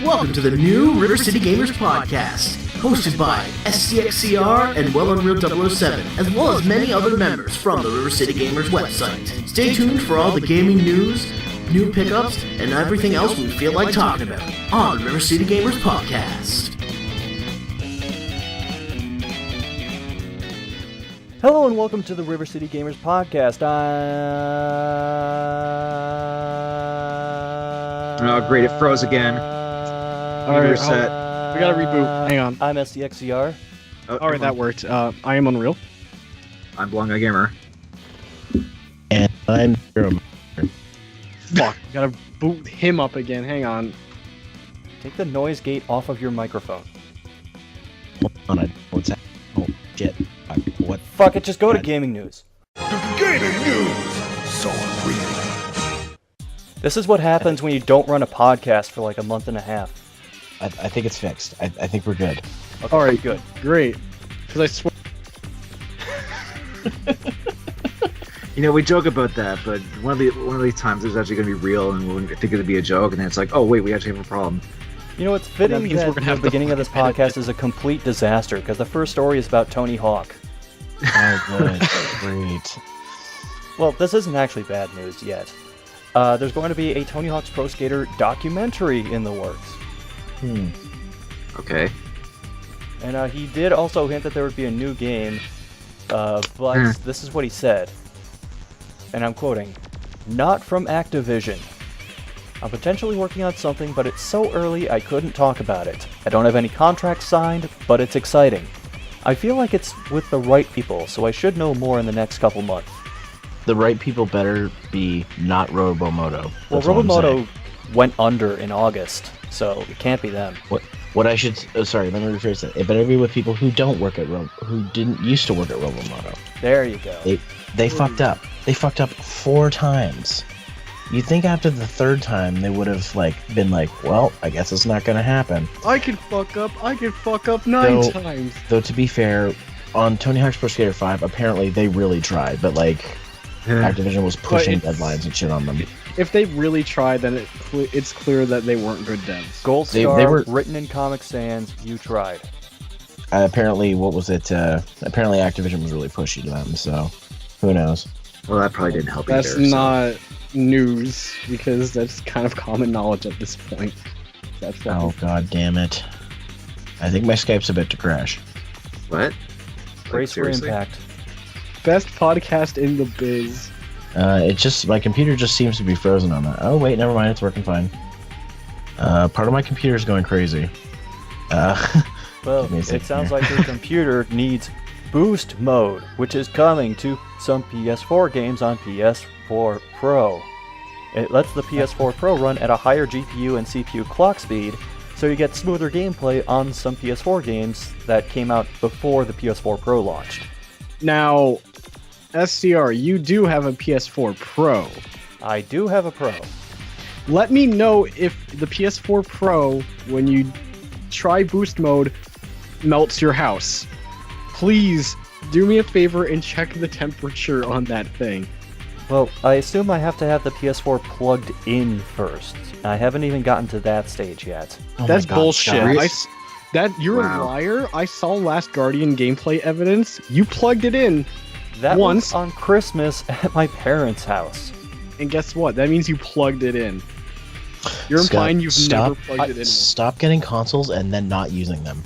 Welcome to the new RiverCityGamers Podcast, hosted by SCXCR and Well Unreal 007, as well as many other members from the RiverCityGamers website. Stay tuned for all the gaming news, new pickups, and everything else we feel like talking about on the RiverCityGamers Podcast. Hello and welcome to the RiverCityGamers Podcast. Oh, great, it froze again. Alright, Reset. We gotta reboot. Hang on. I'm SCXCR. Oh, Alright, that worked. I am Unreal. I'm Blondeguygamer. And I'm Zeromaster. Fuck, gotta boot him up again. Hang on. Take the noise gate off of your microphone. Hold on, what's that? Oh, shit. What? Fuck it, just go to gaming news. Gaming news! So unreal. This is what happens when you don't run a podcast for like a month and a half. I think it's fixed. I think we're good. Okay, Alright, good. Great. Because I swear. You know, we joke about that, but one of these times it's actually going to be real, and we'll think it'll be a joke, and then it's like, oh wait, we actually have a problem. You know, it's fitting means that we're gonna have the to beginning of this podcast is a complete disaster, because the first story is about Tony Hawk. Oh, good. Great. Well, this isn't actually bad news yet. There's going to be a Tony Hawk's Pro Skater documentary in the works. Okay. And he did also hint that there would be a new game, but this is what he said. And I'm quoting, "Not from Activision. I'm potentially working on something, but it's so early I couldn't talk about it. I don't have any contracts signed, but it's exciting. I feel like it's with the right people, so I should know more in the next couple months." The right people better be not Robomoto. Well, That's all I'm Robomoto saying. went under in August, so it can't be them. What I should... Oh, sorry, let me rephrase that. It better be with people who don't work at who didn't used to work at Robomoto. There you go. They fucked up. They fucked up 4 times. You'd think after the 3rd time they would have been like, well, I guess it's not gonna happen. I could fuck up 9 times. Though to be fair, on Tony Hawk's Pro Skater 5, apparently they really tried, but Activision was pushing deadlines and shit on them. If they really tried, then it's clear that they weren't good devs. Gold They Star, were- written in Comic Sans, you tried. Apparently, what was it? Apparently Activision was really pushy to them, so who knows? Well, that probably didn't help That's either. not news, because that's kind of common knowledge at this point. That's Oh, god damn it. I think my Skype's about to crash. What? Brace for seriously? impact. Best podcast in the biz. My computer just seems to be frozen on that. Oh, wait, never mind, it's working fine. Part of my computer's going crazy. Well, Give me a it second sounds here. like your computer needs boost mode, which is coming to some PS4 games on PS4 Pro. It lets the PS4 Pro run at a higher GPU and CPU clock speed, so you get smoother gameplay on some PS4 games that came out before the PS4 Pro launched. Now, SCR, you do have a PS4 Pro. I do have a Pro. Let me know if the PS4 Pro, when you try boost mode, melts your house. Please do me a favor and check the temperature on that thing. Well, I assume I have to have the PS4 plugged in first. I haven't even gotten to that stage yet. Oh my That's God, bullshit. guys. You're Wow. a liar. I saw Last Guardian gameplay evidence. You plugged it in, That Once. was on Christmas at my parents' house. and guess what? That means you plugged it in. You're Scott, implying you've never stop, plugged it in. Stop getting consoles and then not using them.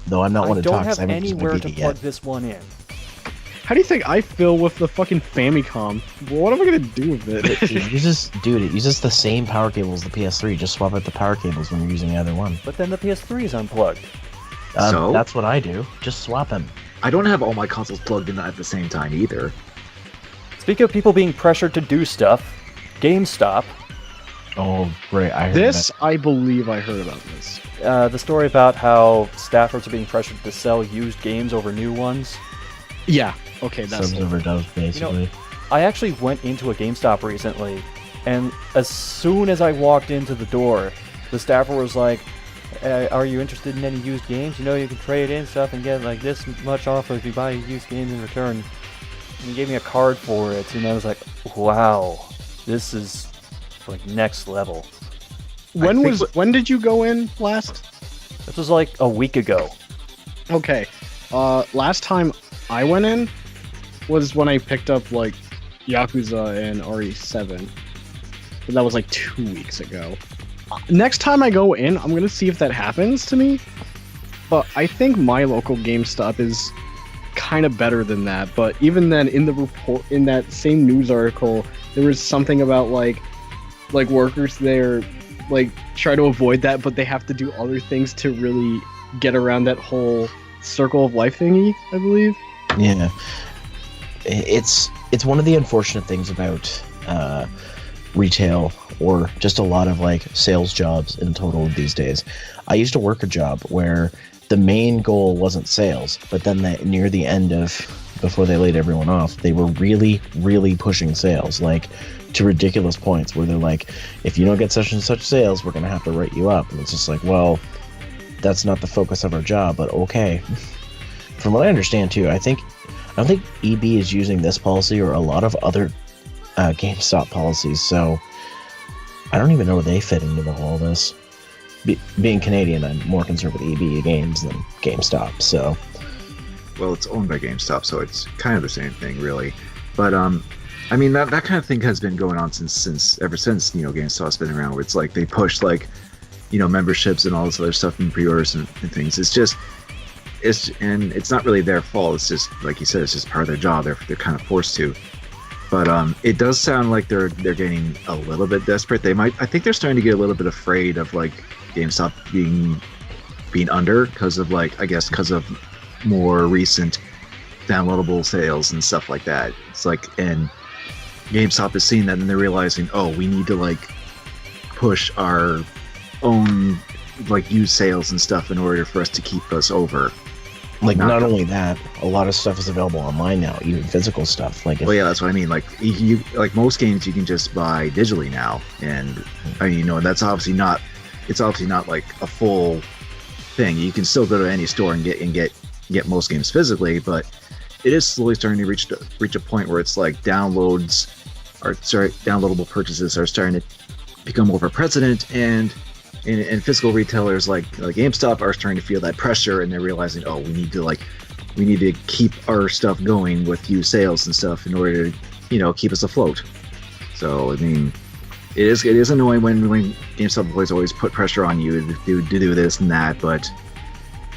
Though I'm not I one to don't talk, 'cause have I haven't used my anywhere to Vita plug yet. this one in. How do you think I feel with the fucking Famicom? What am I gonna do with it? It uses the same power cables as the PS3. Just swap out the power cables when you're using either one. But then the PS3 is unplugged. So? That's what I do. Just swap them. I don't have all my consoles plugged in at the same time either. Speaking of people being pressured to do stuff, GameStop, Oh, great! I heard This, I believe I heard about this. the story about how staffers are being pressured to sell used games over new ones. Yeah. Okay, that. that's Subs over dubs, basically. I actually went into a GameStop recently, and as soon as I walked into the door, the staffer was like, are you interested in any used games? You know, you can trade in stuff and get like this much off if you buy used games in return. And he gave me a card for it, and I was like, wow, this is like next level. When did you go in last? This was like a week ago. Okay. Last time I went in was when I picked up like Yakuza and RE7. But that was like 2 weeks ago. Next time I go in, I'm gonna see if that happens to me. But I think my local GameStop is kind of better than that. But even then, in the report, in that same news article, there was something about like workers there like try to avoid that, but they have to do other things to really get around that whole circle of life thingy, I believe. Yeah, it's one of the unfortunate things about retail, or just a lot of like sales jobs in total these days. I used to work a job where the main goal wasn't sales, but then near the end of, before they laid everyone off, they were really, really pushing sales, like to ridiculous points where they're like, if you don't get such and such sales, we're gonna have to write you up. And it's just like, well, that's not the focus of our job, but okay. From what I understand too, I don't think EB is using this policy or a lot of other GameStop policies, so I don't even know where they fit into all this. Being Canadian, I'm more concerned with EB Games than GameStop, so... Well, it's owned by GameStop, so it's kind of the same thing, really. But, I mean, that kind of thing has been going on ever since, GameStop's been around, where it's like they push, like, memberships and all this other stuff and pre-orders and things. And it's not really their fault. It's just, like you said, it's just part of their job. They're kind of forced to. But it does sound like they're getting a little bit desperate. I think they're starting to get a little bit afraid of like GameStop being under because of more recent downloadable sales and stuff like that. It's like, and GameStop is seeing that and they're realizing, oh, we need to like push our own like used sales and stuff in order for us to keep us over. Like, not only that, a lot of stuff is available online now, even physical stuff. Like, well, yeah, that's what I mean. Like, you like most games, you can just buy digitally now, and I mean, that's obviously not. It's obviously not like a full thing. You can still go to any store and get most games physically, but it is slowly starting to reach a point where it's like downloadable purchases are starting to become more of a precedent, and physical retailers like GameStop are starting to feel that pressure, and they're realizing, oh, we need to keep our stuff going with used sales and stuff in order to, keep us afloat. So I mean, it is annoying when GameStop employees always put pressure on you to do this and that, but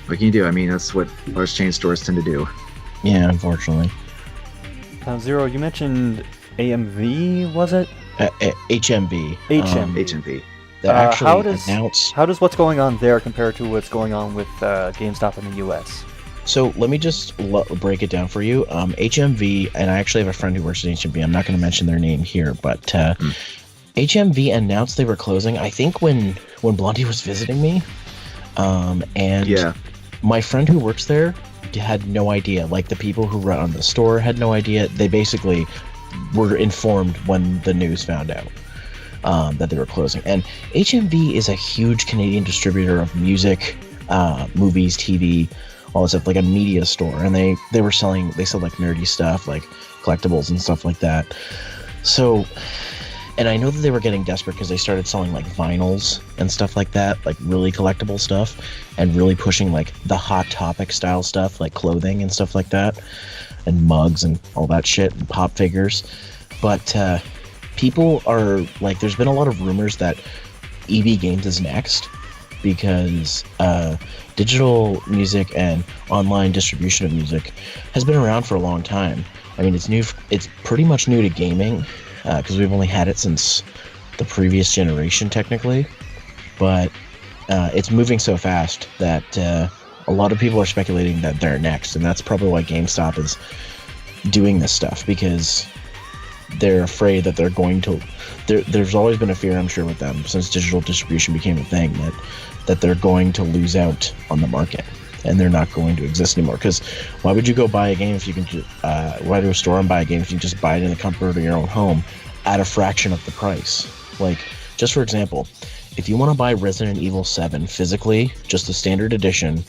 what can you do? I mean, that's what large chain stores tend to do. Yeah, unfortunately. Zero, you mentioned AMV, was it? HMV. HMV. How does what's going on there compare to what's going on with GameStop in the US? So let me just break it down for you. HMV, and I actually have a friend who works at HMV. I'm not going to mention their name here, but HMV announced they were closing, I think, when Blondie was visiting me. And yeah, my friend who works there had no idea. Like, the people who run the store had no idea. They basically were informed when the news found out that they were closing. And HMV is a huge Canadian distributor of music, movies, TV, all this stuff, like a media store. And they sell like nerdy stuff, like collectibles and stuff like that. So, and I know that they were getting desperate because they started selling like vinyls and stuff like that, like really collectible stuff, and really pushing like the Hot Topic style stuff, like clothing and stuff like that, and mugs and all that shit, and pop figures. But people are like, there's been a lot of rumors that EB Games is next, because digital music and online distribution of music has been around for a long time. I mean, it's pretty much new to gaming, because we've only had it since the previous generation technically, but it's moving so fast that a lot of people are speculating that they're next, and that's probably why GameStop is doing this stuff, because they're afraid that they're going to... There's always been a fear, I'm sure, with them since digital distribution became a thing, that they're going to lose out on the market, and they're not going to exist anymore. Because why would you go buy a game if you can why to a store and buy a game if you can just buy it in the comfort of your own home at a fraction of the price? Like, just for example, if you want to buy Resident Evil 7 physically, just the standard edition,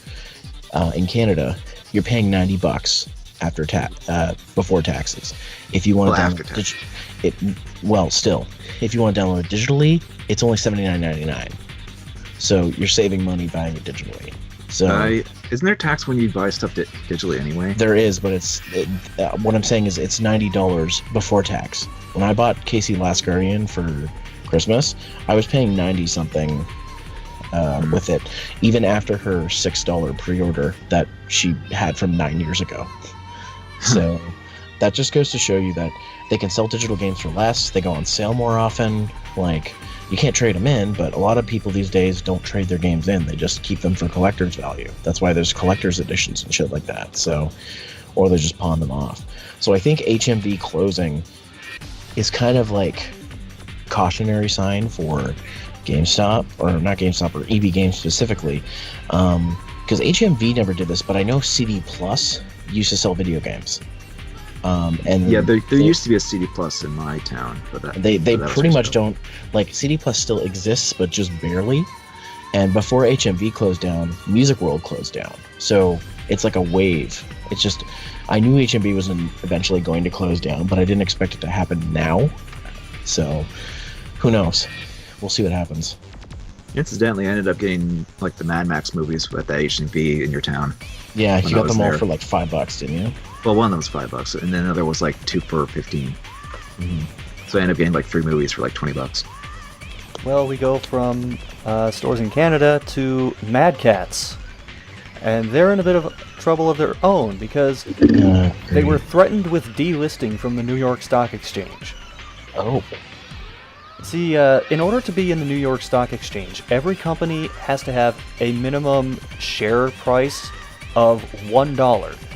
in Canada, you're paying $90. after before taxes. If you want to download still, if you want to download it digitally, it's only $79.99. So you're saving money buying it digitally. So isn't there tax when you buy stuff digitally anyway? There is, but what I'm saying is it's $90 before tax. When I bought Casey Last Guardian for Christmas, I was paying 90 something with it, even after her $6 pre-order that she had from 9 years ago. So that just goes to show you that they can sell digital games for less. They go on sale more often. Like, you can't trade them in, but a lot of people these days don't trade their games in. They just keep them for collector's value. That's why there's collector's editions and shit like that. So, or they just pawn them off. So I think HMV closing is kind of like cautionary sign for GameStop, or not GameStop, or EB Games specifically. Because HMV never did this, but I know CD Plus used to sell video games. And yeah, there used to be a CD Plus in my town, but they pretty much don't, like, CD Plus still exists, but just barely. And before HMV closed down, Music World closed down. So it's like a wave. It's just, I knew HMV was eventually going to close down, but I didn't expect it to happen now. So who knows? We'll see what happens. Incidentally, I ended up getting like the Mad Max movies at that HMV in your town. Yeah, you got them all for like $5, didn't you? Well, one of them was $5, and then the other was like 2 for $15. Mm-hmm. So I ended up getting like 3 movies for like $20. Well, we go from stores in Canada to Mad Catz, and they're in a bit of trouble of their own because they were threatened with delisting from the New York Stock Exchange. Oh. See, in order to be in the New York Stock Exchange, every company has to have a minimum share price of $1.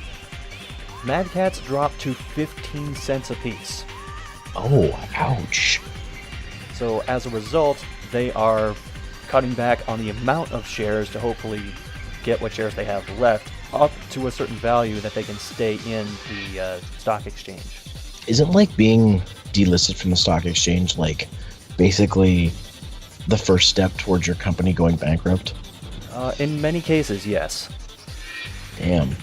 Mad Catz dropped to 15 cents a piece. Oh, ouch. So as a result, they are cutting back on the amount of shares to hopefully get what shares they have left up to a certain value that they can stay in the stock exchange. Isn't like being delisted from the stock exchange like basically the first step towards your company going bankrupt? In many cases, yes. Damn.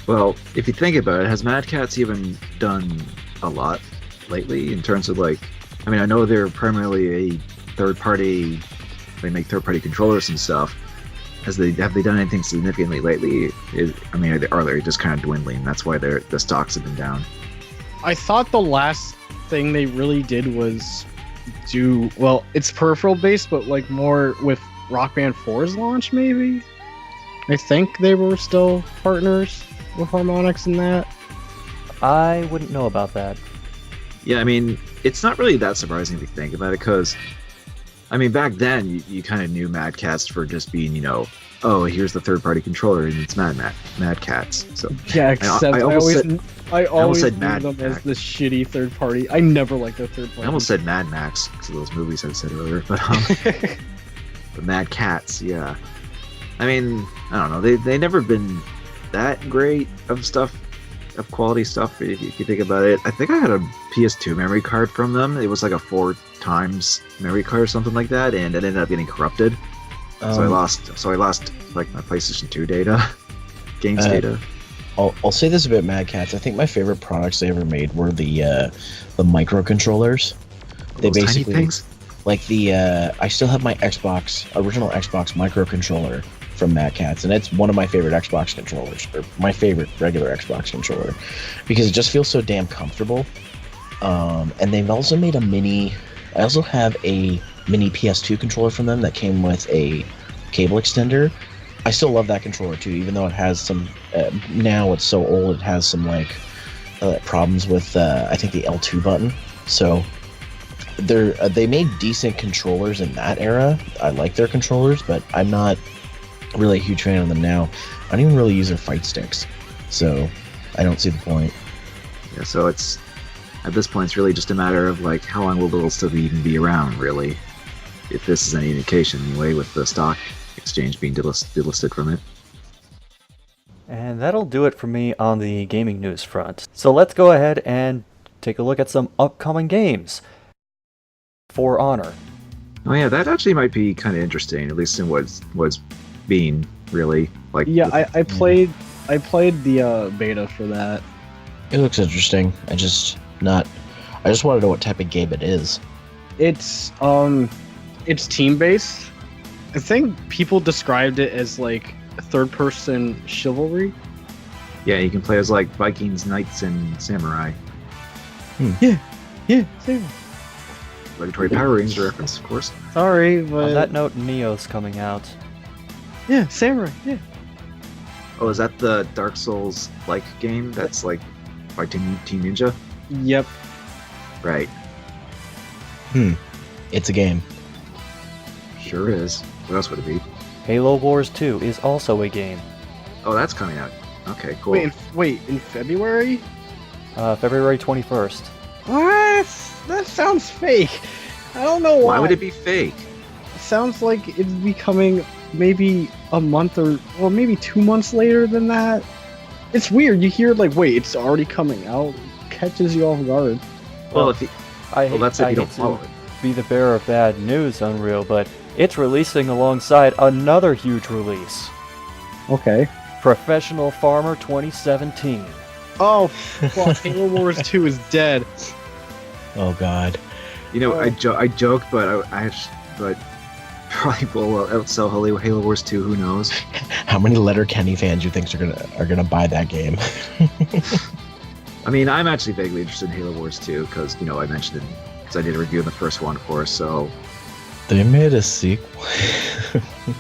Well, if you think about it, has Mad Catz even done a lot lately in terms of like, I mean, I know they're primarily a third-party, they make third-party controllers and stuff. Have they done anything significantly lately? Are they just kind of dwindling? That's why the stocks have been down. I thought the last thing they really did was it's peripheral based, but like more with Rock Band 4's launch, maybe? I think they were still partners with Harmonix in that. I wouldn't know about that. Yeah, I mean, it's not really that surprising if you think about it, because, I mean, back then, you kind of knew Mad Catz for just being, oh, here's the third-party controller, and it's Mad Catz. So yeah, except I always said knew Mad them Max. as the shitty third party. I never liked their third party. I almost said Mad Max because of those movies I said earlier, but the Mad Catz, yeah. I mean, I don't know. They never been that great of quality stuff. If you think about it, I think I had a PS2 memory card from them. It was like a 4 times memory card or something like that, and it ended up getting corrupted. So I lost like my PlayStation 2 data, games data. I'll say this about Mad Catz. I think my favorite products they ever made were the microcontrollers. They Those basically tiny things? like I still have my original Xbox microcontroller from Mad Catz, and it's one of my favorite Xbox controllers, or my favorite regular Xbox controller, because it just feels so damn comfortable. And they've also made I also have a mini PS2 controller from them that came with a cable extender. I still love that controller too, even though it has some, now it's so old, it has some problems with, I think, the L2 button. So they made decent controllers in that era. I like their controllers, but I'm not really a huge fan of them now. I don't even really use their fight sticks, so I don't see the point. Yeah, so at this point, it's really just a matter of like how long will it'll still even be around, really, if this is any indication anyway, with the stock exchange being delisted from it. And that'll do it for me on the gaming news front. So let's go ahead and take a look at some upcoming games. For Honor. Oh yeah, that actually might be kind of interesting, at least in what's being really like. Yeah, I played I played the beta for that. It looks interesting. I just want to know what type of game it is. It's team based. I think people described it as like third person chivalry. Yeah, you can play as like Vikings, knights, and samurai. Yeah, same. Obligatory Power Ranger reference, of course. Sorry, but On that note, Neo's coming out. yeah, samurai. Yeah. Oh, is that the Dark Souls-like game that's like by Team Ninja? Yep. Right. It's a game. Sure is. What else would it be? Halo Wars 2 is also a game. Oh, that's coming out. Okay, cool. Wait, in February? February 21st. What? That sounds fake. I don't know why. Why would it be fake? It sounds like it's becoming maybe a month or maybe 2 months later than that. It's weird. You hear like, wait, it's already coming out. Catches you off guard. Well, if you, that's if you don't hate follow to it. be the bearer of bad news, Unreal, but it's releasing alongside another huge release. Okay. Professional Farmer 2017. Oh, fuck. Halo Wars 2 is dead. Oh God. You know, I joke, but but probably will outsell Halo Wars 2. Who knows? How many Letterkenny fans you think are gonna buy that game? I mean, I'm actually vaguely interested in Halo Wars 2 because I mentioned it because I did a review on the first one, of course. So They made a sequel.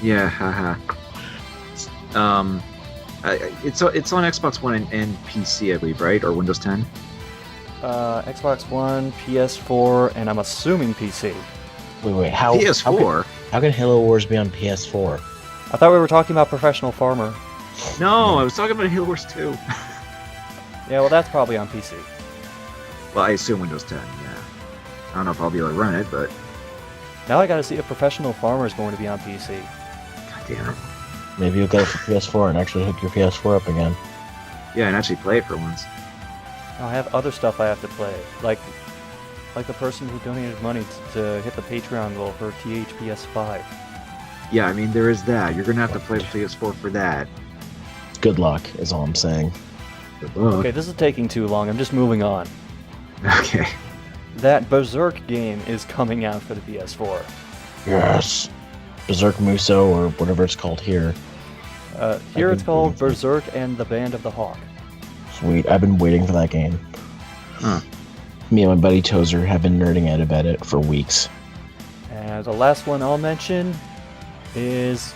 yeah, haha. It's on Xbox One and PC, I believe, right? Or Windows 10? Xbox One, PS4, and I'm assuming PC. Wait, how? PS4? How can Halo Wars be on PS4? I thought we were talking about Professional Farmer. No, I was talking about Halo Wars 2. Yeah, well, that's probably on PC. Well, I assume Windows 10, yeah. I don't know if I'll be able to run it, but Now I gotta see if Professional Farmer is going to be on PC. god damn it. Maybe you'll go for PS4 and actually hook your PS4 up again. Yeah, and actually play it for once. I have other stuff I have to play, like the person who donated money to hit the Patreon goal for THPS5. Yeah, I mean, there is that. You're going to have to play the PS4 for that. Good luck, is all I'm saying. Good luck. Okay, this is taking too long. I'm just moving on. Okay. That Berserk game is coming out for the PS4. Yes. Berserk Muso, or whatever it's called here. Here it's called Berserk and the Band of the Hawk. Sweet. I've been waiting for that game. Huh. Me and my buddy Tozer have been nerding out about it for weeks. And the last one I'll mention is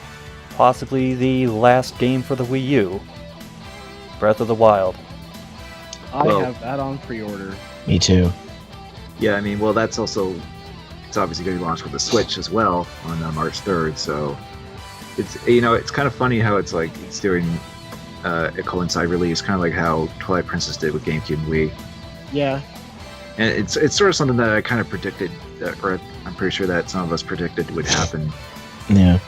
possibly the last game for the Wii U. Breath of the Wild. I Well- have that on pre-order. Me too. Yeah, I mean, well, it's obviously going to be launched with the Switch as well on March 3rd, so it's kind of funny how it's like it's doing a coincide release, kind of like how Twilight Princess did with GameCube and Wii. Yeah. And it's sort of something that I kind of predicted, or I'm pretty sure that some of us predicted would happen. Yeah.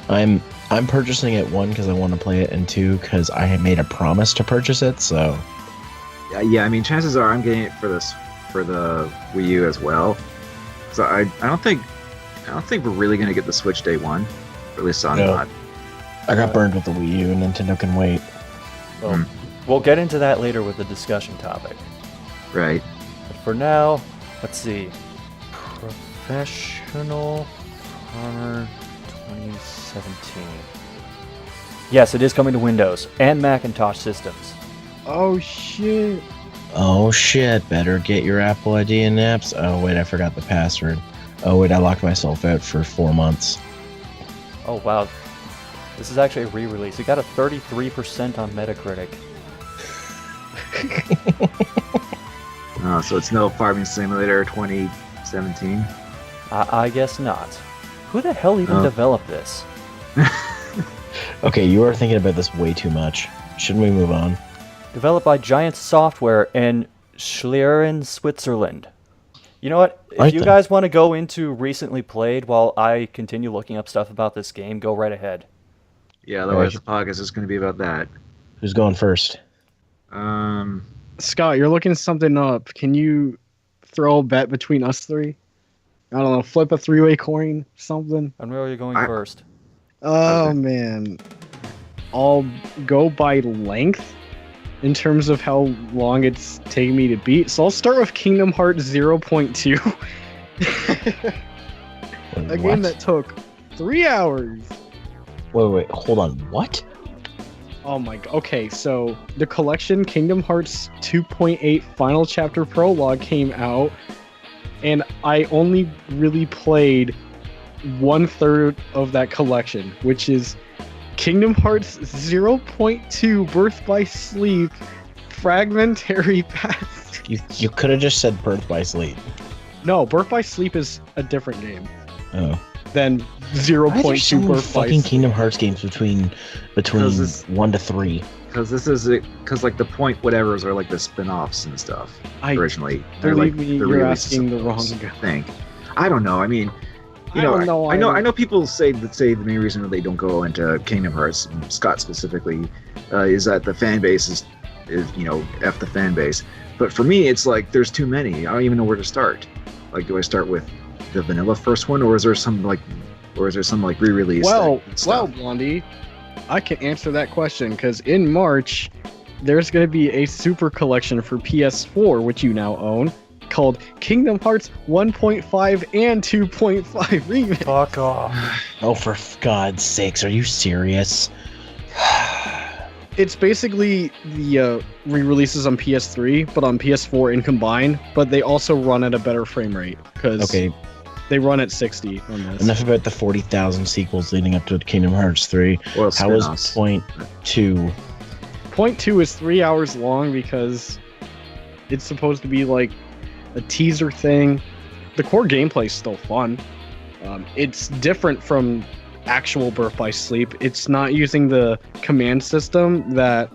I'm purchasing it, 1, because I want to play it, and 2, because I had made a promise to purchase it, so... Yeah, I mean, chances are I'm getting it for the Wii U as well. So I don't think we're really going to get the Switch day one. Or at least I'm No. not. I got burned with the Wii U, and Nintendo can wait. Well, we'll get into that later with the discussion topic. Right. But for now, let's see. Professional Farmer 2017. Yes, it is coming to Windows and Macintosh systems. Oh shit. Oh shit, better get your Apple ID and apps. Oh wait, I forgot the password. Oh wait, I locked myself out for 4 months. Oh wow. This is actually a re-release. It got a 33% on Metacritic. So it's no Farming Simulator 2017. I guess not. Who the hell even developed this? Okay, you are thinking about this way too much. Shouldn't we move on? Developed by Giant Software in Schlieren, Switzerland. You know what? If Right you then. guys want to go into recently played while I continue looking up stuff about this game, go right ahead. Yeah, otherwise the podcast is going to be about that. Who's going first? Scott, you're looking something up. Can you throw a bet between us three? I don't know, flip a three-way coin, something. Unreal, you're going I- first. Oh Okay. man. I'll go by length in terms of how long it's taking me to beat. So I'll start with Kingdom Hearts 0.2. A game that took 3 hours. Wait, hold on. What? Oh my god. Okay, so the collection Kingdom Hearts 2.8 Final Chapter Prologue came out, and I only really played 1/3 of that collection, which is Kingdom Hearts 0.2 Birth by Sleep Fragmentary Path. You could have just said Birth by Sleep. No, Birth by Sleep is a different game Oh. than Why are 0.2 there so many Birth by fucking Sleep. Kingdom Hearts games between this- 1 to 3? Because this is it. Because like the point whatevers are like the spin-offs and stuff. Originally, they're believe like me, the you're re-releases asking of the wrong those, guy. I think. I don't know. I mean, you I know, don't know I know people say the main reason they don't go into Kingdom Hearts, and Scott specifically, is that the fan base is F the fan base. But for me, it's like there's too many. I don't even know where to start. Like, do I start with the vanilla first one, or is there some re-release? Well, stuff? Blondie, I can answer that question because in March, there's going to be a super collection for PS4, which you now own, called Kingdom Hearts 1.5 and 2.5 Remix. Fuck off. Oh, for God's sakes, are you serious? It's basically the re-releases on PS3, but on PS4 and combined, but they also run at a better frame rate because Okay, they run at 60 on this. enough about the 40,000 sequels leading up to Kingdom Hearts 3. Well, How was spin-offs. Point 2? Point 2 is 3 hours long because it's supposed to be like a teaser thing. The core gameplay is still fun. It's different from actual Birth by Sleep. It's not using the command system that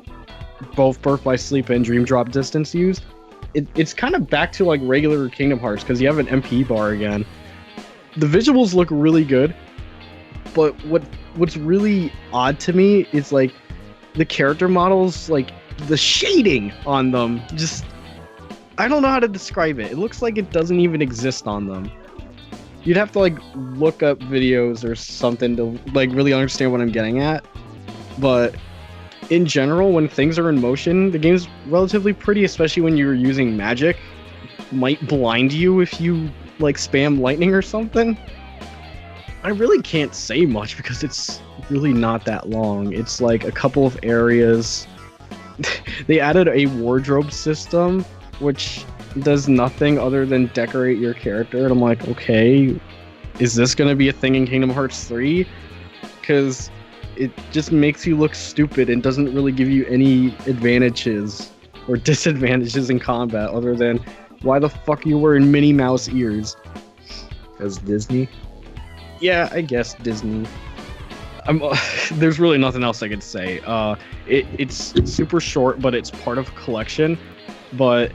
both Birth by Sleep and Dream Drop Distance used. It's kind of back to like regular Kingdom Hearts because you have an MP bar again. The visuals look really good, but what's really odd to me is like the character models, like the shading on them, just I don't know how to describe it. It looks like it doesn't even exist on them. You'd have to like look up videos or something to like really understand what I'm getting at. But in general, when things are in motion, the game's relatively pretty, especially when you're using magic. Might blind you if you like spam lightning or something. I really can't say much because it's really not that long. It's like a couple of areas. They added a wardrobe system, which does nothing other than decorate your character. And I'm like, okay, is this going to be a thing in Kingdom Hearts 3? Because it just makes you look stupid and doesn't really give you any advantages or disadvantages in combat other than why the fuck you wearing Minnie Mouse ears? Because Disney. Yeah, I guess Disney. There's really nothing else I could say. It's super short, but it's part of a collection. But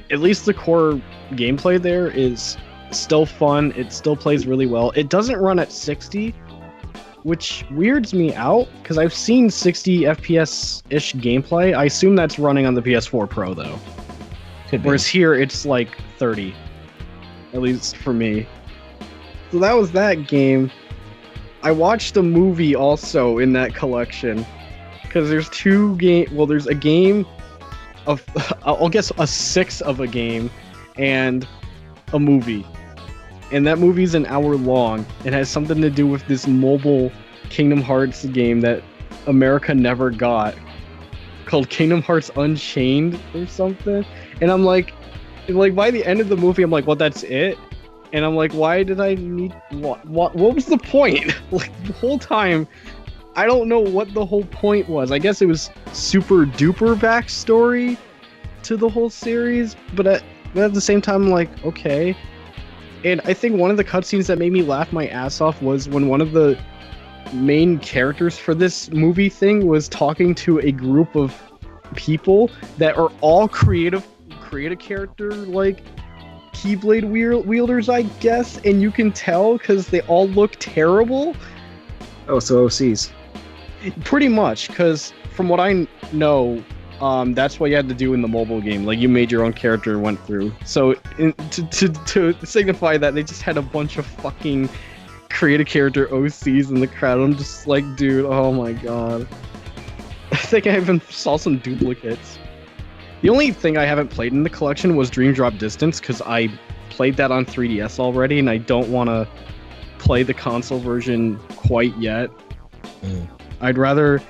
at least the core gameplay there is still fun. It still plays really well. It doesn't run at 60, which weirds me out because I've seen 60 FPS-ish gameplay. I assume that's running on the PS4 Pro though. Could be. Whereas here it's like 30, at least for me. So that was that game. I watched a movie also in that collection because there's there's a game of, I'll guess a 6 of a game and a movie. And that movie's an hour long. It has something to do with this mobile Kingdom Hearts game that America never got called Kingdom Hearts Unchained or something. And I'm like by the end of the movie, I'm like, well, that's it? And I'm like, why did I need... What was the point? Like, the whole time, I don't know what the whole point was. I guess it was super duper backstory to the whole series, but at the same time, I'm like, okay. And I think one of the cutscenes that made me laugh my ass off was when one of the main characters for this movie thing was talking to a group of people that are all create a character, like, Keyblade wielders, I guess, and you can tell because they all look terrible. Oh, so OCs. Pretty much, because from what I know, that's what you had to do in the mobile game. Like, you made your own character and went through. So, to signify that, they just had a bunch of fucking create a character OCs in the crowd. I'm just like, dude, oh my god. think I even saw some duplicates. The only thing I haven't played in the collection was Dream Drop Distance, because I played that on 3DS already, and I don't want to play the console version quite yet. I'd rather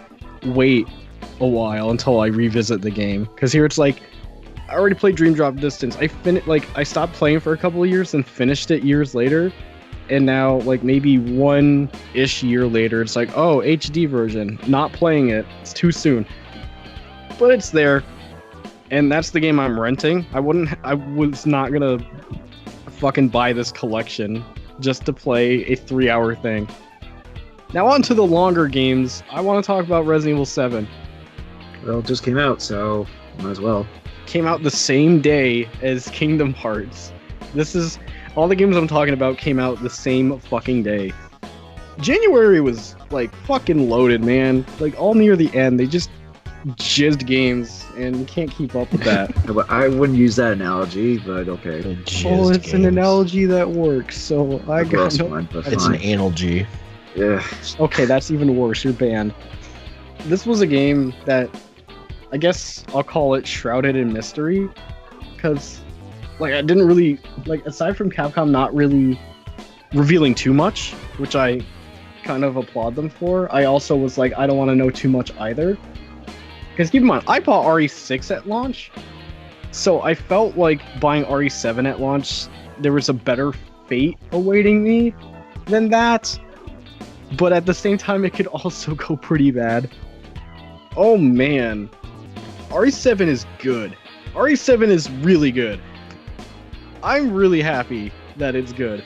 wait a while until I revisit the game, because here it's like, I already played Dream Drop Distance. I stopped playing for a couple of years and finished it years later. And now, like, maybe 1-ish year later, it's like, oh, HD version. Not playing it. It's too soon. But it's there. And that's the game I'm renting. I was not gonna fucking buy this collection just to play a 3-hour thing. Now on to the longer games. I want to talk about Resident Evil 7. Well, it just came out, so might as well. Came out the same day as Kingdom Hearts. All the games I'm talking about came out the same fucking day. January was, like, fucking loaded, man. Like, all near the end, they just jizzed games, and you can't keep up with that. I wouldn't use that analogy, but okay. Well, it's an analogy that works, so I got no... one, but It's fine. an analogy. Yeah. Okay, that's even worse. You're banned. This was a game that, I guess I'll call it shrouded in mystery, because, like, I didn't really, like, aside from Capcom not really revealing too much, which I kind of applaud them for, I also was like, I don't want to know too much either. Because keep in mind, I bought RE6 at launch, so I felt like buying RE7 at launch, there was a better fate awaiting me than that. But at the same time, it could also go pretty bad. Oh man. RE7 is good. RE7 is really good. I'm really happy that it's good.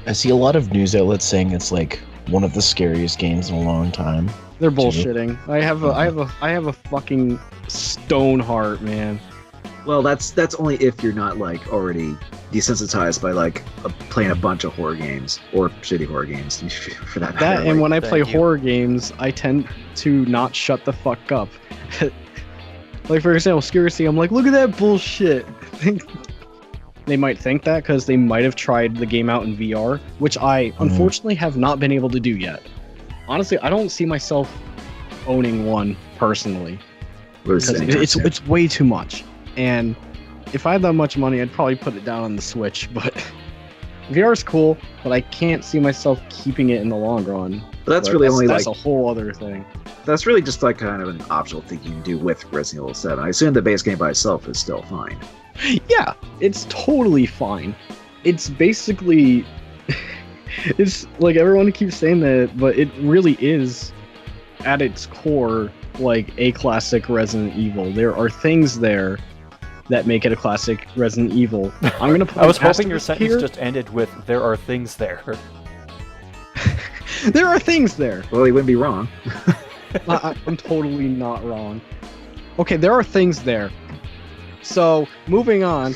I see a lot of news outlets saying it's like one of the scariest games in a long time. They're bullshitting. I have a fucking stone heart, man. Well, that's only if you're not, like, already desensitized by, like, playing a bunch of horror games or shitty horror games for that matter. That and when I play thank you. horror games, I tend to not shut the fuck up. Like, for example, Scary, I'm like, look at that bullshit. They might think that because they might have tried the game out in VR, which I unfortunately have not been able to do yet. Honestly, I don't see myself owning one personally. Because it's way too much. And if I had that much money, I'd probably put it down on the Switch, but VR is cool, but I can't see myself keeping it in the long run. But that's a whole other thing. That's really just, like, kind of an optional thing you can do with Resident Evil 7. I assume the base game by itself is still fine. Yeah, it's totally fine. It's basically... it's like everyone keeps saying that, but it really is, at its core, like a classic Resident Evil. There are things there that make it a classic Resident Evil. I'm gonna put I was hoping your asterisk sentence here. just ended with, there are things there. There are things there. Well, he wouldn't be wrong. I'm totally not wrong. Okay, there are things there. So, moving on.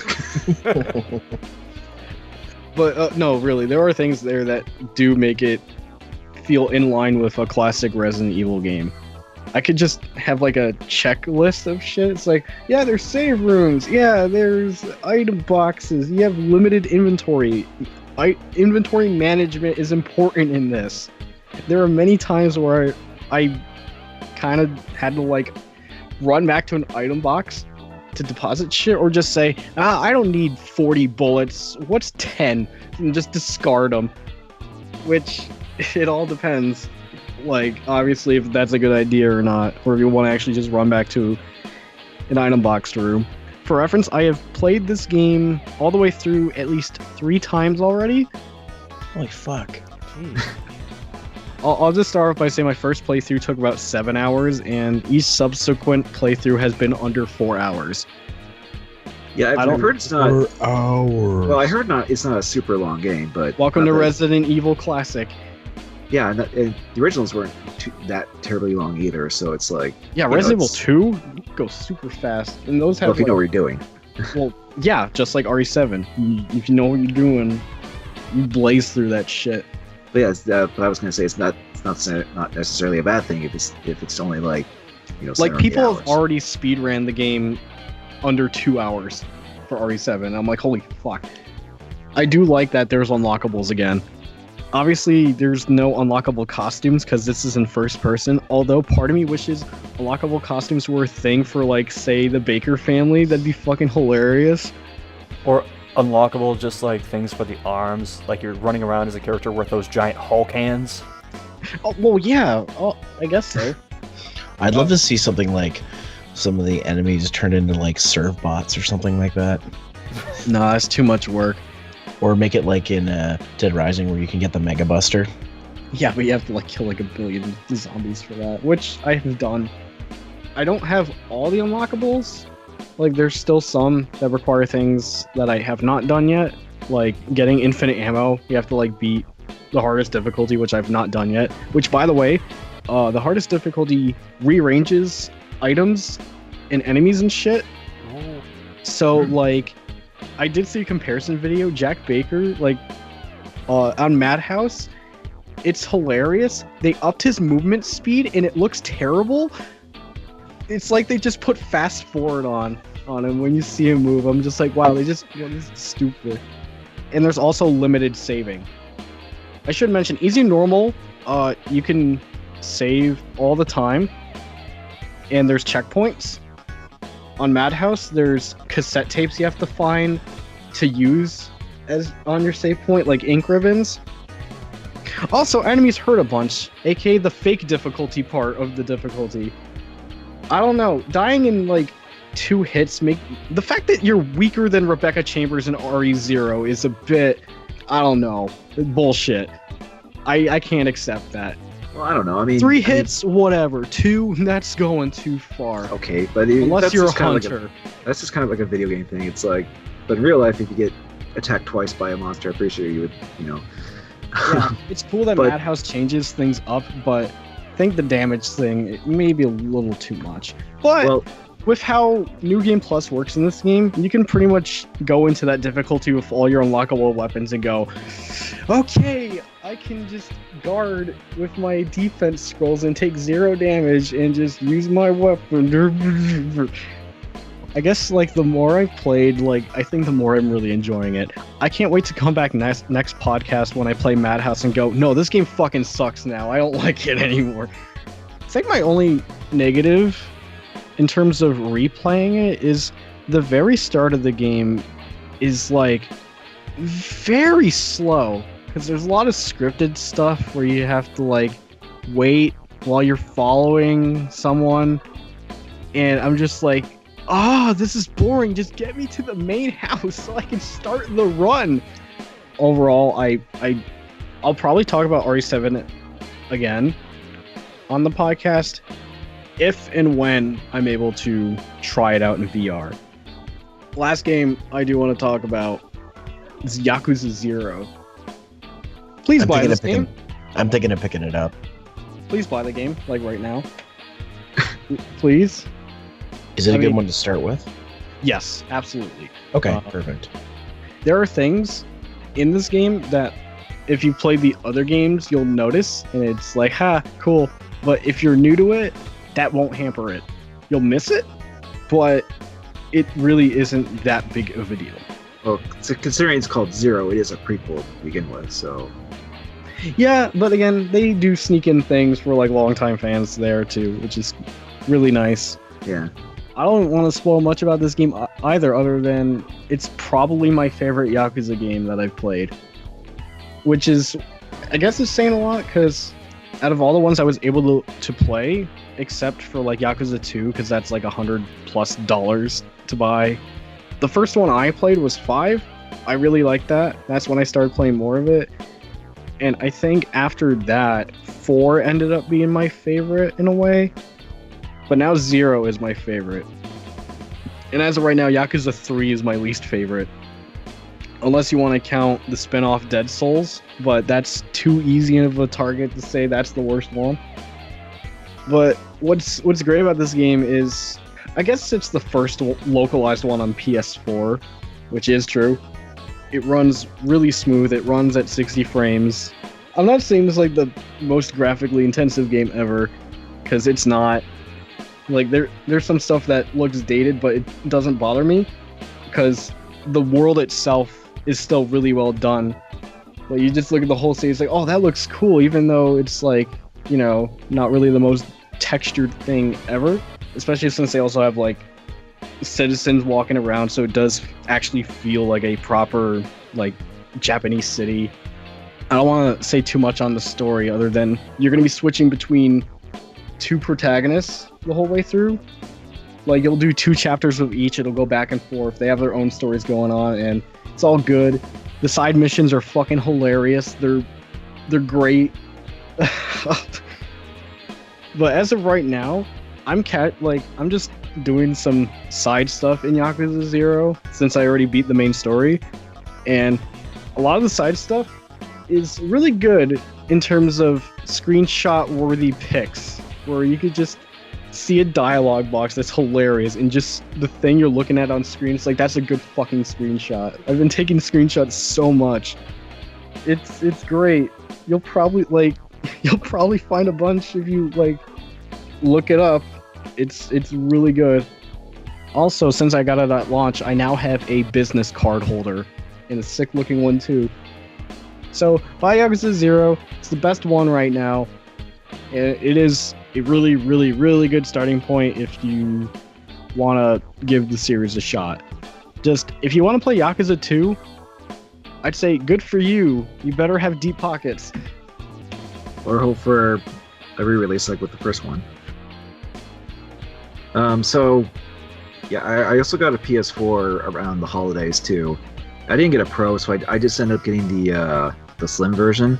But no, really, there are things there that do make it feel in line with a classic Resident Evil game. I could just have like a checklist of shit. It's like, yeah, there's save rooms. Yeah, there's item boxes. You have limited inventory. Inventory management is important in this. There are many times where I kind of had to like run back to an item box to deposit shit, or just say, I don't need 40 bullets. What's 10? And just discard them. Which, it all depends. Like, obviously, if that's a good idea or not, or if you want to actually just run back to an item box room. For reference, I have played this game all the way through at least 3 times already. Holy fuck. Jeez. I'll just start off by saying my first playthrough took about 7 hours, and each subsequent playthrough has been under 4 hours. Yeah, I've heard it's not. 4 hours. Well, I heard it's not a super long game, but Welcome to Resident Evil Classic. Yeah, and the originals weren't that terribly long either, so it's like... Yeah, Resident Evil 2 go super fast, and those have if you know what you're doing. Well, yeah, just like RE7. If you know what you're doing, you blaze through that shit. But yeah, what I was going to say, it's not necessarily a bad thing if it's only like, you know, like people hours. have already speedran the game under 2 hours for RE7. I'm like, holy fuck. I do like that there's unlockables again. Obviously, there's no unlockable costumes because this is in first person. Although part of me wishes unlockable costumes were a thing for, like, say, the Baker family. That'd be fucking hilarious. Or unlockable, just like things for the arms, like you're running around as a character with those giant Hulk hands. Oh, well, yeah. Oh, I guess so. I'd love to see something like some of the enemies turned into like serve bots or something like that. No, that's too much work. Or make it like in Dead Rising where you can get the Mega Buster. Yeah, but you have to like kill like 1 billion zombies for that, which I have done. I don't have all the unlockables. Like, there's still some that require things that I have not done yet. Like, getting infinite ammo, you have to like beat the hardest difficulty, which I've not done yet. Which, by the way, the hardest difficulty rearranges items and enemies and shit. So, like, I did see a comparison video. Jack Baker, like, on Madhouse, it's hilarious. They upped his movement speed, and it looks terrible. It's like they just put fast forward on him when you see him move. I'm just like, wow, this is stupid. And there's also limited saving. I should mention, easy and normal, you can save all the time, and there's checkpoints. On Madhouse, there's cassette tapes you have to find to use as on your save point, like ink ribbons. Also, enemies hurt a bunch, aka the fake difficulty part of the difficulty. I don't know, dying in like 2 hits the fact that you're weaker than Rebecca Chambers in RE0 is a bit, I don't know, bullshit. I can't accept that. Well, I don't know. I mean, 3 hits, whatever. 2, that's going too far. Okay, but unless you're a hunter. That's just kind of like a video game thing. It's like, but in real life, if you get attacked twice by a monster, I'm pretty sure you would, Yeah, it's cool that Madhouse changes things up, but I think the damage thing, it may be a little too much. But with how New Game Plus works in this game, you can pretty much go into that difficulty with all your unlockable weapons and go, okay, I can just guard with my defense scrolls and take 0 damage and just use my weapon. I guess, like, the more I've played, like, I think the more I'm really enjoying it. I can't wait to come back next podcast when I play Madhouse and go, no, this game fucking sucks now. I don't like it anymore. I think my only negative in terms of replaying it is the very start of the game is, like, very slow. Because there's a lot of scripted stuff where you have to, like, wait while you're following someone. And I'm just like, this is boring. Just get me to the main house so I can start the run. Overall, I'll probably talk about RE7 again on the podcast if and when I'm able to try it out in VR. Last game I do want to talk about is Yakuza 0. Please buy this game. I'm thinking of picking it up. Please buy the game, like right now. Please. Is it a good one to start with? Yes, absolutely. Okay, perfect. There are things in this game that if you play the other games, you'll notice, and it's like, cool. But if you're new to it, that won't hamper it. You'll miss it, but it really isn't that big of a deal. Well, considering it's called Zero, it is a prequel to begin with, so... Yeah, but again, they do sneak in things for, like, longtime fans there, too, which is really nice. Yeah. I don't want to spoil much about this game either, other than it's probably my favorite Yakuza game that I've played. Which is, I guess it's saying a lot, because out of all the ones I was able to play, except for like Yakuza 2, because that's like $100+ to buy. The first one I played was 5. I really liked that. That's when I started playing more of it. And I think after that, 4 ended up being my favorite in a way. But now 0 is my favorite. And as of right now, Yakuza 3 is my least favorite. Unless you want to count the spin-off Dead Souls, but that's too easy of a target to say that's the worst one. But what's great about this game is, I guess it's the first localized one on PS4, which is true. It runs really smooth. It runs at 60 frames. I'm not saying it's like the most graphically intensive game ever, because it's not. Like, there's some stuff that looks dated, but it doesn't bother me, because the world itself is still really well done. Like, you just look at the whole city, it's like, oh, that looks cool, even though it's like, you know, not really the most textured thing ever. Especially since they also have like citizens walking around, so it does actually feel like a proper like Japanese city. I don't want to say too much on the story other than you're going to be switching between two protagonists the whole way through. Like, you'll do 2 chapters of each, it'll go back and forth. They have their own stories going on, and it's all good. The side missions are fucking hilarious. They're great. But as of right now, I'm just doing some side stuff in Yakuza 0 since I already beat the main story. And a lot of the side stuff is really good in terms of screenshot-worthy pics, where you could just see a dialogue box that's hilarious, and just the thing you're looking at on screen, it's like, that's a good fucking screenshot. I've been taking screenshots so much. It's great. You'll probably find a bunch if you like look it up. It's really good. Also, since I got it at launch, I now have a business card holder, and a sick looking one too. So buy Yakuza 0. It's the best one right now. It is a really, really, really good starting point if you want to give the series a shot. Just, if you want to play Yakuza 2, I'd say good for you. You better have deep pockets. Or hope for a re-release like with the first one. So, yeah, I also got a PS4 around the holidays too. I didn't get a Pro, so I just ended up getting the Slim version,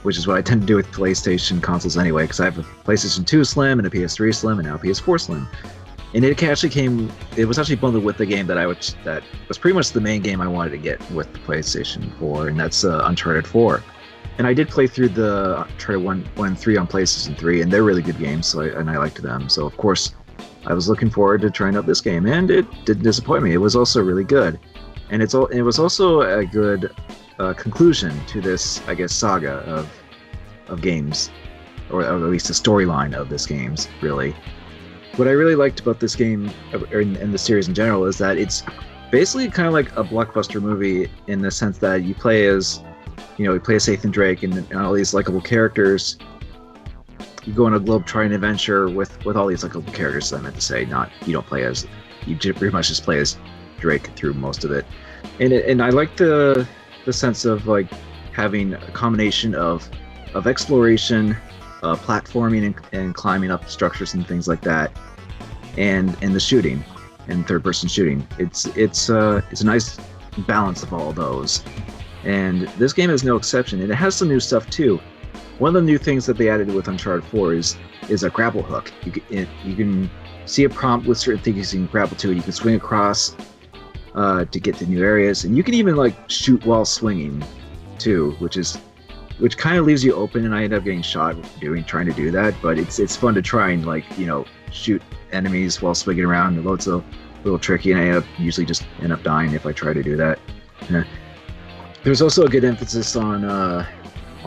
which is what I tend to do with PlayStation consoles anyway, because I have a PlayStation 2 Slim and a PS3 Slim and now a PS4 Slim. And it was actually bundled with the game that was pretty much the main game I wanted to get with the PlayStation 4, and that's Uncharted 4. And I did play through the Uncharted 1 and 3 on PlayStation 3, and they're really good games, and I liked them. So, of course, I was looking forward to trying out this game, and it didn't disappoint me. It was also really good. And it was also a good conclusion to this, I guess, saga of games, or at least the storyline of this games, really. What I really liked about this game, and the series in general, is that it's basically kind of like a blockbuster movie in the sense that you play as Nathan Drake and all these likable characters. You go on a globe-trotting adventure with all these likable characters, I meant to say, you pretty much just play as Drake through most of it. And I like the sense of like having a combination of exploration, platforming and climbing up structures and things like that, and the shooting and third-person shooting. It's a nice balance of all those. And this game is no exception, and it has some new stuff too. One of the new things that they added with Uncharted 4 is a grapple hook. You can see a prompt with certain things you can grapple to, and you can swing across to get to new areas, and you can even like shoot while swinging too, which kind of leaves you open. And I ended up getting shot trying to do that, but it's fun to try and shoot enemies while swinging around. It's a little tricky, and I usually just end up dying if I try to do that. There's also a good emphasis on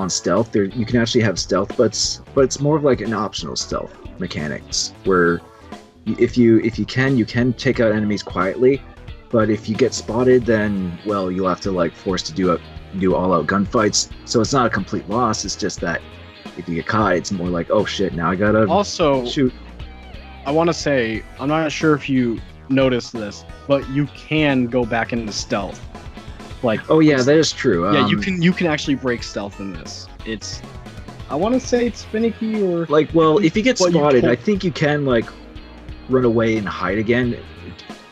stealth. You can actually have stealth, but it's more of like an optional stealth mechanics, where if you can take out enemies quietly, but if you get spotted, then you'll have to force to do all-out gunfights. So it's not a complete loss. It's just that if you get caught, it's more like, oh shit, now I gotta also shoot. I want to say, I'm not sure if you noticed this, but you can go back into stealth. Oh yeah, that is true. Yeah, you can actually break stealth in this. I want to say it's finicky or if you get spotted, I think you can run away and hide again.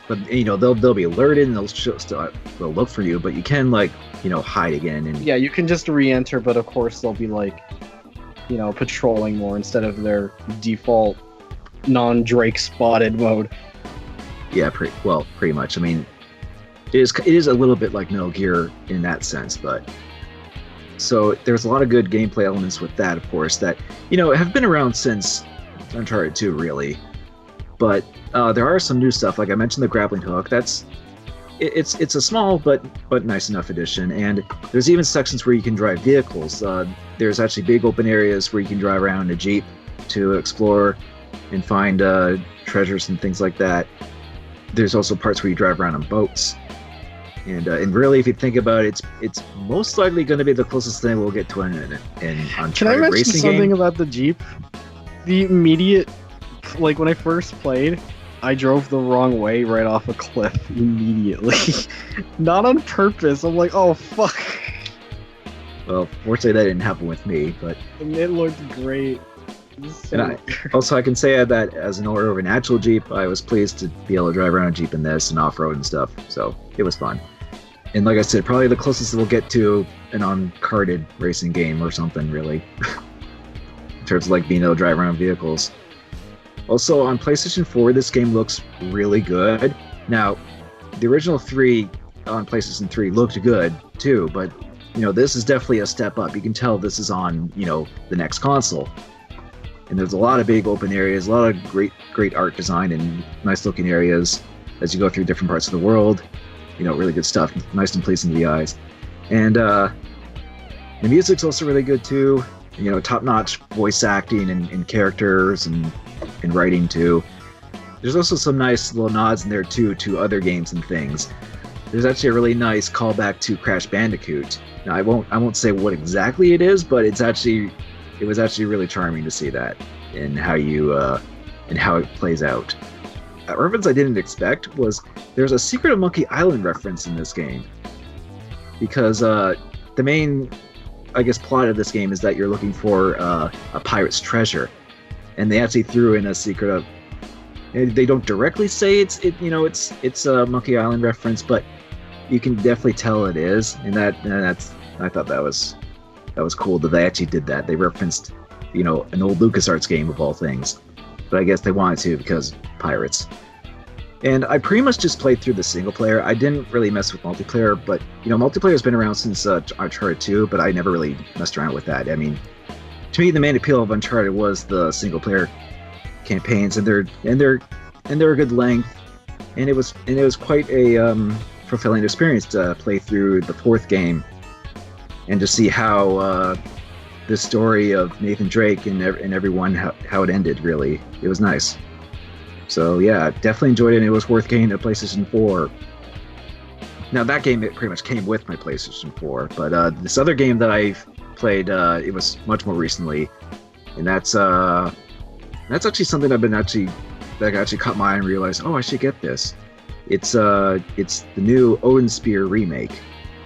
But they'll be alerted and they'll look for you. But you can hide again and yeah, you can just re-enter. But of course they'll be patrolling more instead of their default non-Drake spotted mode. Yeah, pretty much. I mean, it is a little bit like Metal Gear in that sense, but so there's a lot of good gameplay elements with that, of course, that have been around since Uncharted 2, really. But there are some new stuff, like I mentioned, the grappling hook. It's a small but nice enough addition, and there's even sections where you can drive vehicles. There's actually big open areas where you can drive around in a Jeep to explore and find treasures and things like that. There's also parts where you drive around on boats. And really, if you think about it, it's most likely going to be the closest thing we'll get to an Uncharted Can I mention racing something game. about the Jeep? The immediate, like when I first played, I drove the wrong way right off a cliff immediately. Not on purpose. I'm like, oh fuck. Well, fortunately, that didn't happen with me, but And it looked great. also I can say that as an owner of an actual Jeep, I was pleased to be able to drive around a Jeep in this and off-road and stuff, so it was fun. And like I said, probably the closest we'll get to an uncarded racing game or something, really, in terms of like being able to drive around vehicles. Also, on PlayStation 4, this game looks really good. Now, the original 3 on PlayStation 3 looked good too, but this is definitely a step up. You can tell this is on the next console. And there's a lot of big open areas, a lot of great art design and nice looking areas as you go through different parts of the world. Really good stuff, nice and pleasing to the eyes. And the music's also really good too. Top-notch voice acting and characters and writing too. There's also some nice little nods in there too to other games and things. There's actually a really nice callback to Crash Bandicoot. Now I won't say what exactly it is, but it was actually really charming to see that and how it plays out. A reference I didn't expect was there's a Secret of Monkey Island reference in this game, because the main, I guess, plot of this game is that you're looking for a pirate's treasure, and they actually threw in a secret of. They don't directly say it's a Monkey Island reference, but you can definitely tell it is, and that's I thought that was cool that they actually did that. They referenced an old LucasArts game of all things, but I guess they wanted to because pirates. And I pretty much just played through the single player. I didn't really mess with multiplayer, but multiplayer's been around since Uncharted 2, but I never really messed around with that. I mean, to me, the main appeal of Uncharted was the single player campaigns, and they're a good length, and it was quite a fulfilling experience to play through the fourth game and to see how the story of Nathan Drake and everyone how it ended. Really, it was nice. So yeah, definitely enjoyed it, and it was worth getting a PlayStation 4. Now that game, it pretty much came with my PlayStation 4, but this other game that I've played, it was much more recently, and that's actually something that actually caught my eye and realized, oh, I should get this. It's the new Odin Spear remake.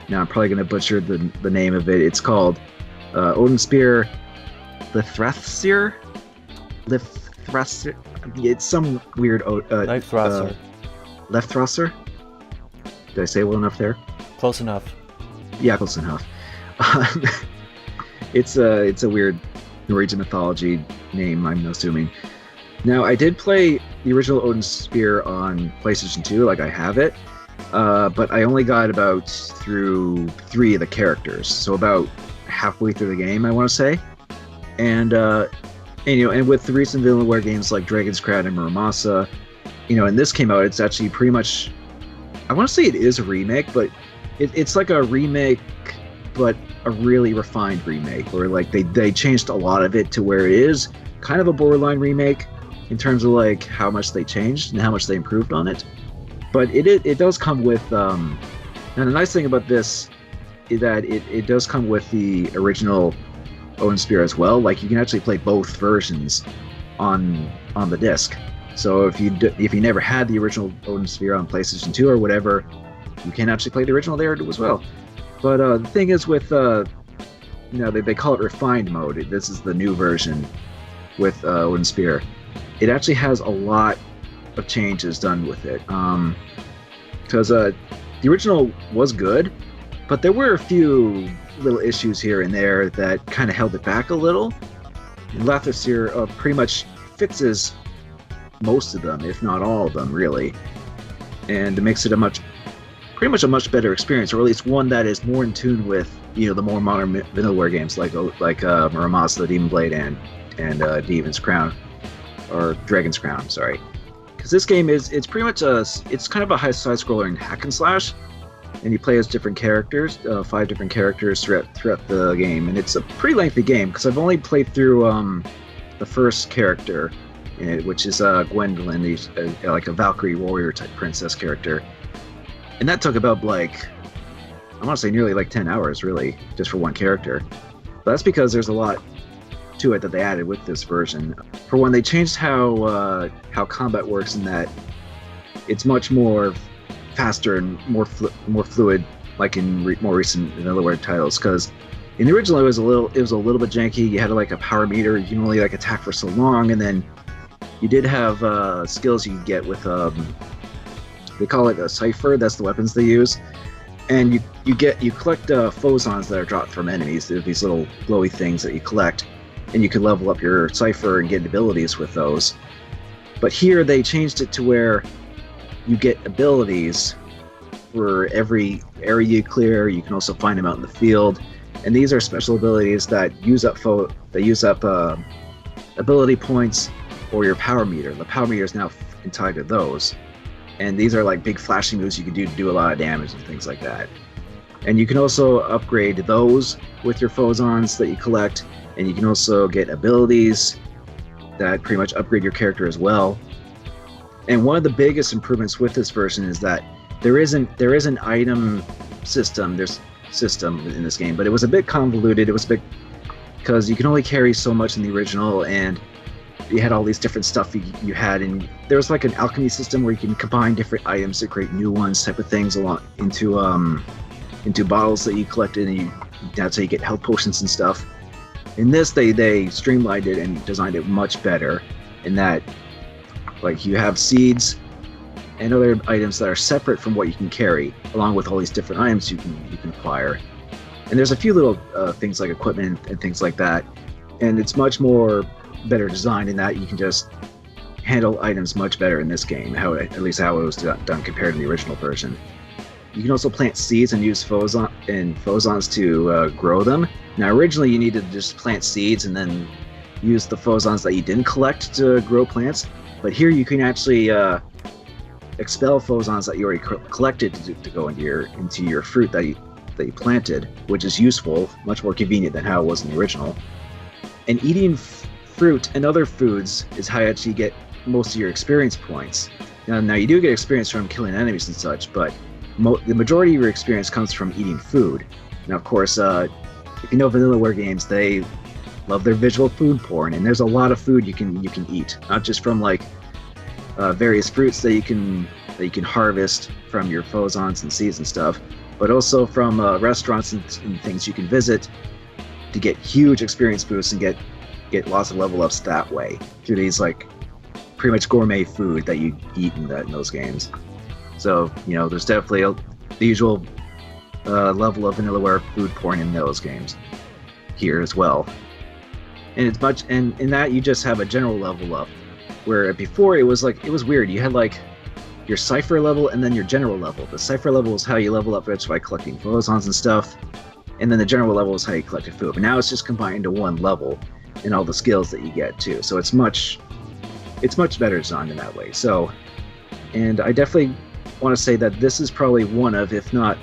Now I'm probably gonna butcher the name of it. It's called Odin Spear Leifthrasir. It's some weird Leifthrasir. Leifthrasir. Did I say well enough there? Close enough. Yeah, close enough. It's a weird Norwegian mythology name, I'm assuming. Now, I did play the original Odin Spear on PlayStation 2, like I have it, but I only got about through 3 of the characters, so about halfway through the game, I want to say. And with the recent Villainware games like Dragon's Crown and Muramasa, and this came out, it's actually pretty much, I want to say it is a remake, but it's like a remake, but a really refined remake, where like they changed a lot of it to where it is kind of a borderline remake in terms of like how much they changed and how much they improved on it. But it does come with and the nice thing about this is that it does come with the original Odin Spear as well. Like you can actually play both versions on the disc. So if you never had the original Odin Spear on PlayStation 2 or whatever, you can actually play the original there as well. But the thing is with they call it refined mode. This is the new version with Odin Spear. It actually has a lot of changes done with it. Because the original was good, but there were a few little issues here and there that kind of held it back a little. And Leifthrasir pretty much fixes most of them, if not all of them, really, and it makes it pretty much a much better experience, or at least one that is more in tune with the more modern Villainware games like Muramasa, Demon Blade, and Demon's Crown, or Dragon's Crown, sorry. Because this game it's pretty much it's kind of a high side scroller and hack and slash, and you play as different characters, 5 different characters throughout the game, and it's a pretty lengthy game because I've only played through the first character, which is Gwendolyn, like a Valkyrie warrior type princess character, and that took about like I want to say nearly like 10 hours, really, just for one character. But that's because there's a lot to it that they added with this version. For one, they changed how combat works in that it's much more faster and more fluid, like in more recent Vanillaware titles. Because in the original, it was a little bit janky. You had like a power meter. You can only like attack for so long, and then you did have skills you could get with they call it a cipher. That's the weapons they use, and you collect phosons that are dropped from enemies. They're these little glowy things that you collect, and you can level up your cipher and get abilities with those. But here they changed it to where you get abilities for every area you clear. You can also find them out in the field, and these are special abilities that use up ability points or your power meter. The power meter is now tied to those, and these are like big flashing moves you can do to do a lot of damage and things like that. And you can also upgrade those with your phosons that you collect, and you can also get abilities that pretty much upgrade your character as well. And one of the biggest improvements with this version is that there is an item system. There's system in this game, but it was a bit convoluted. It was a bit because you can only carry so much in the original, and you had all these different stuff you had, and there was like an alchemy system where you can combine different items to create new ones, type of things, along into bottles that you collected, and that's how you get health potions and stuff. In this, they streamlined it and designed it much better, in that like you have seeds and other items that are separate from what you can carry, along with all these different items you can acquire. And there's a few little things like equipment and things like that, and it's much more better designed in that you can just handle items much better in this game, at least how it was done compared to the original version. You can also plant seeds and use phosons to grow them. Now originally you needed to just plant seeds and then use the phosons that you didn't collect to grow plants, but here you can actually expel phosons that you already collected to go into your fruit that you planted, which is useful, much more convenient than how it was in the original. And eating fruit and other foods is how you actually get most of your experience points. Now you do get experience from killing enemies and such, but the majority of your experience comes from eating food. Now, of course, if you know Vanillaware games, they love their visual food porn, and there's a lot of food you can eat, not just from like various fruits that you can harvest from your phosons and seeds and stuff, but also from restaurants and things you can visit to get huge experience boosts and get lots of level ups that way through these like pretty much gourmet food that you eat in those games. So there's definitely the usual level of Vanillaware food porn in those games here as well. And it's much, and in that you just have a general level up, where before it was weird. You had like your cipher level and then your general level. The cipher level is how you level up by collecting phosons and stuff, and then the general level is how you collect food. But now it's just combined into one level and all the skills that you get too. So it's much better designed in that way. So, and I definitely want to say that this is probably one of, if not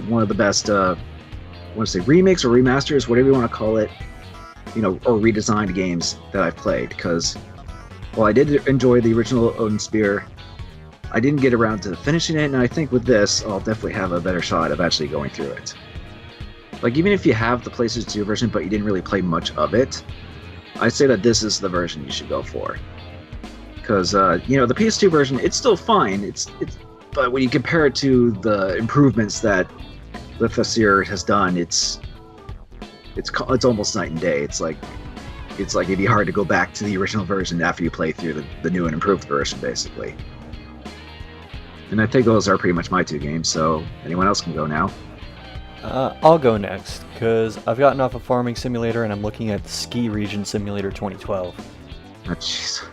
one of the best, I want to say remakes or remasters, whatever you want to call it, or redesigned games that I've played. Because while I did enjoy the original Odin Spear, I didn't get around to finishing it, and I think with this, I'll definitely have a better shot of actually going through it. Like, even if you have the PlayStation 2 version, but you didn't really play much of it, I'd say that this is the version you should go for. Because, the PS2 version, it's still fine, but when you compare it to the improvements that Leifthrasir has done, it's almost night and day. It's like it'd be hard to go back to the original version after you play through the new and improved version, basically. And I think those are pretty much my two games, so anyone else can go now. I'll go next, because I've gotten off of Farming Simulator and I'm looking at Ski Region Simulator 2012. Oh, jeez.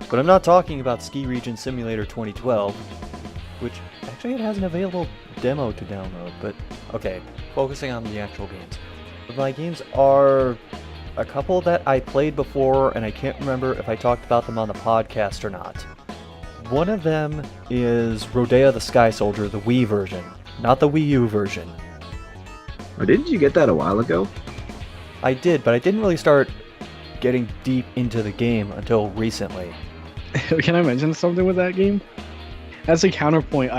But I'm not talking about Ski Region Simulator 2012, which actually it has an available demo to download, but okay, focusing on the actual games. But my games are a couple that I played before, and I can't remember if I talked about them on the podcast or not. One of them is Rodea the Sky Soldier, the Wii version, not the Wii U version. Oh, didn't you get that a while ago? I did, but I didn't really start getting deep into the game until recently. Can I mention something with that game? As a counterpoint,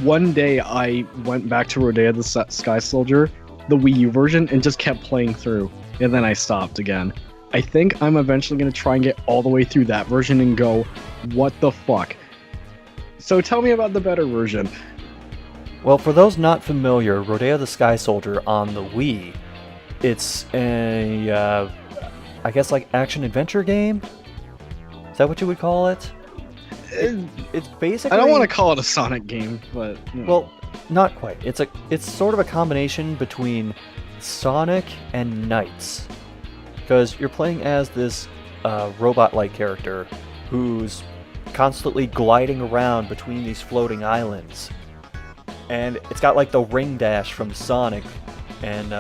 One day I went back to Rodea the Sky Soldier, the Wii U version, and just kept playing through. And then I stopped again. I think I'm eventually going to try and get all the way through that version and go, what the fuck? So tell me about the better version. Well, for those not familiar, Rodea the Sky Soldier on the Wii, it's a, I guess like action-adventure game? Is that what you would call it? It's basically... I don't want to call it a Sonic game, but... Well, not quite. It's sort of a combination between Sonic and Knights. Because you're playing as this robot-like character who's constantly gliding around between these floating islands. And it's got like the ring dash from Sonic. And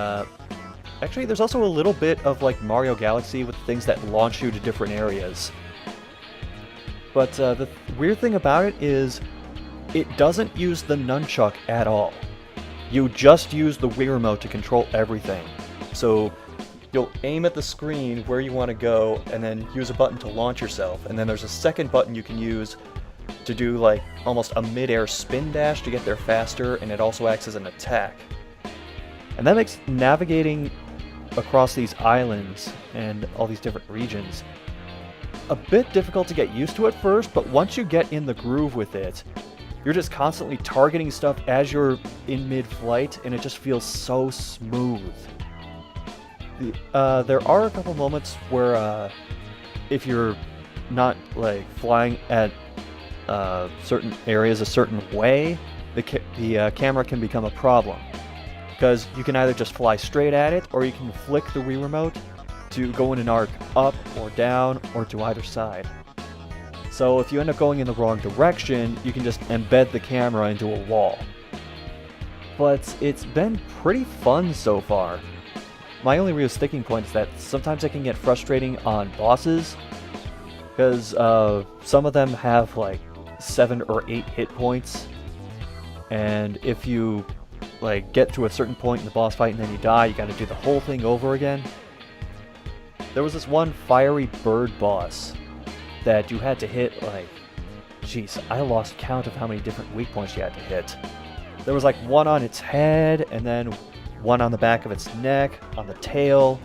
actually there's also a little bit of like Mario Galaxy with things that launch you to different areas. But the weird thing about it is it doesn't use the nunchuck at all. You just use the Wii Remote to control everything. So you'll aim at the screen where you want to go and then use a button to launch yourself. And then there's a second button you can use to do like almost a mid-air spin dash to get there faster, and it also acts as an attack. And that makes navigating across these islands and all these different regions a bit difficult to get used to at first, but once you get in the groove with it, you're just constantly targeting stuff as you're in mid-flight, and it just feels so smooth. There are a couple moments where if you're not like flying at certain areas a certain way, the camera can become a problem. Because you can either just fly straight at it, or you can flick the Wii Remote to go in an arc up or down or to either side. So if you end up going in the wrong direction, you can just embed the camera into a wall. But it's been pretty fun so far. My only real sticking point is that sometimes it can get frustrating on bosses, because some of them have like 7 or 8 hit points, and if you like get to a certain point in the boss fight and then you die, you gotta do the whole thing over again. There was this one fiery bird boss that you had to hit like, jeez, I lost count of how many different weak points you had to hit. There was like one on its head, and then one on the back of its neck, on the tail,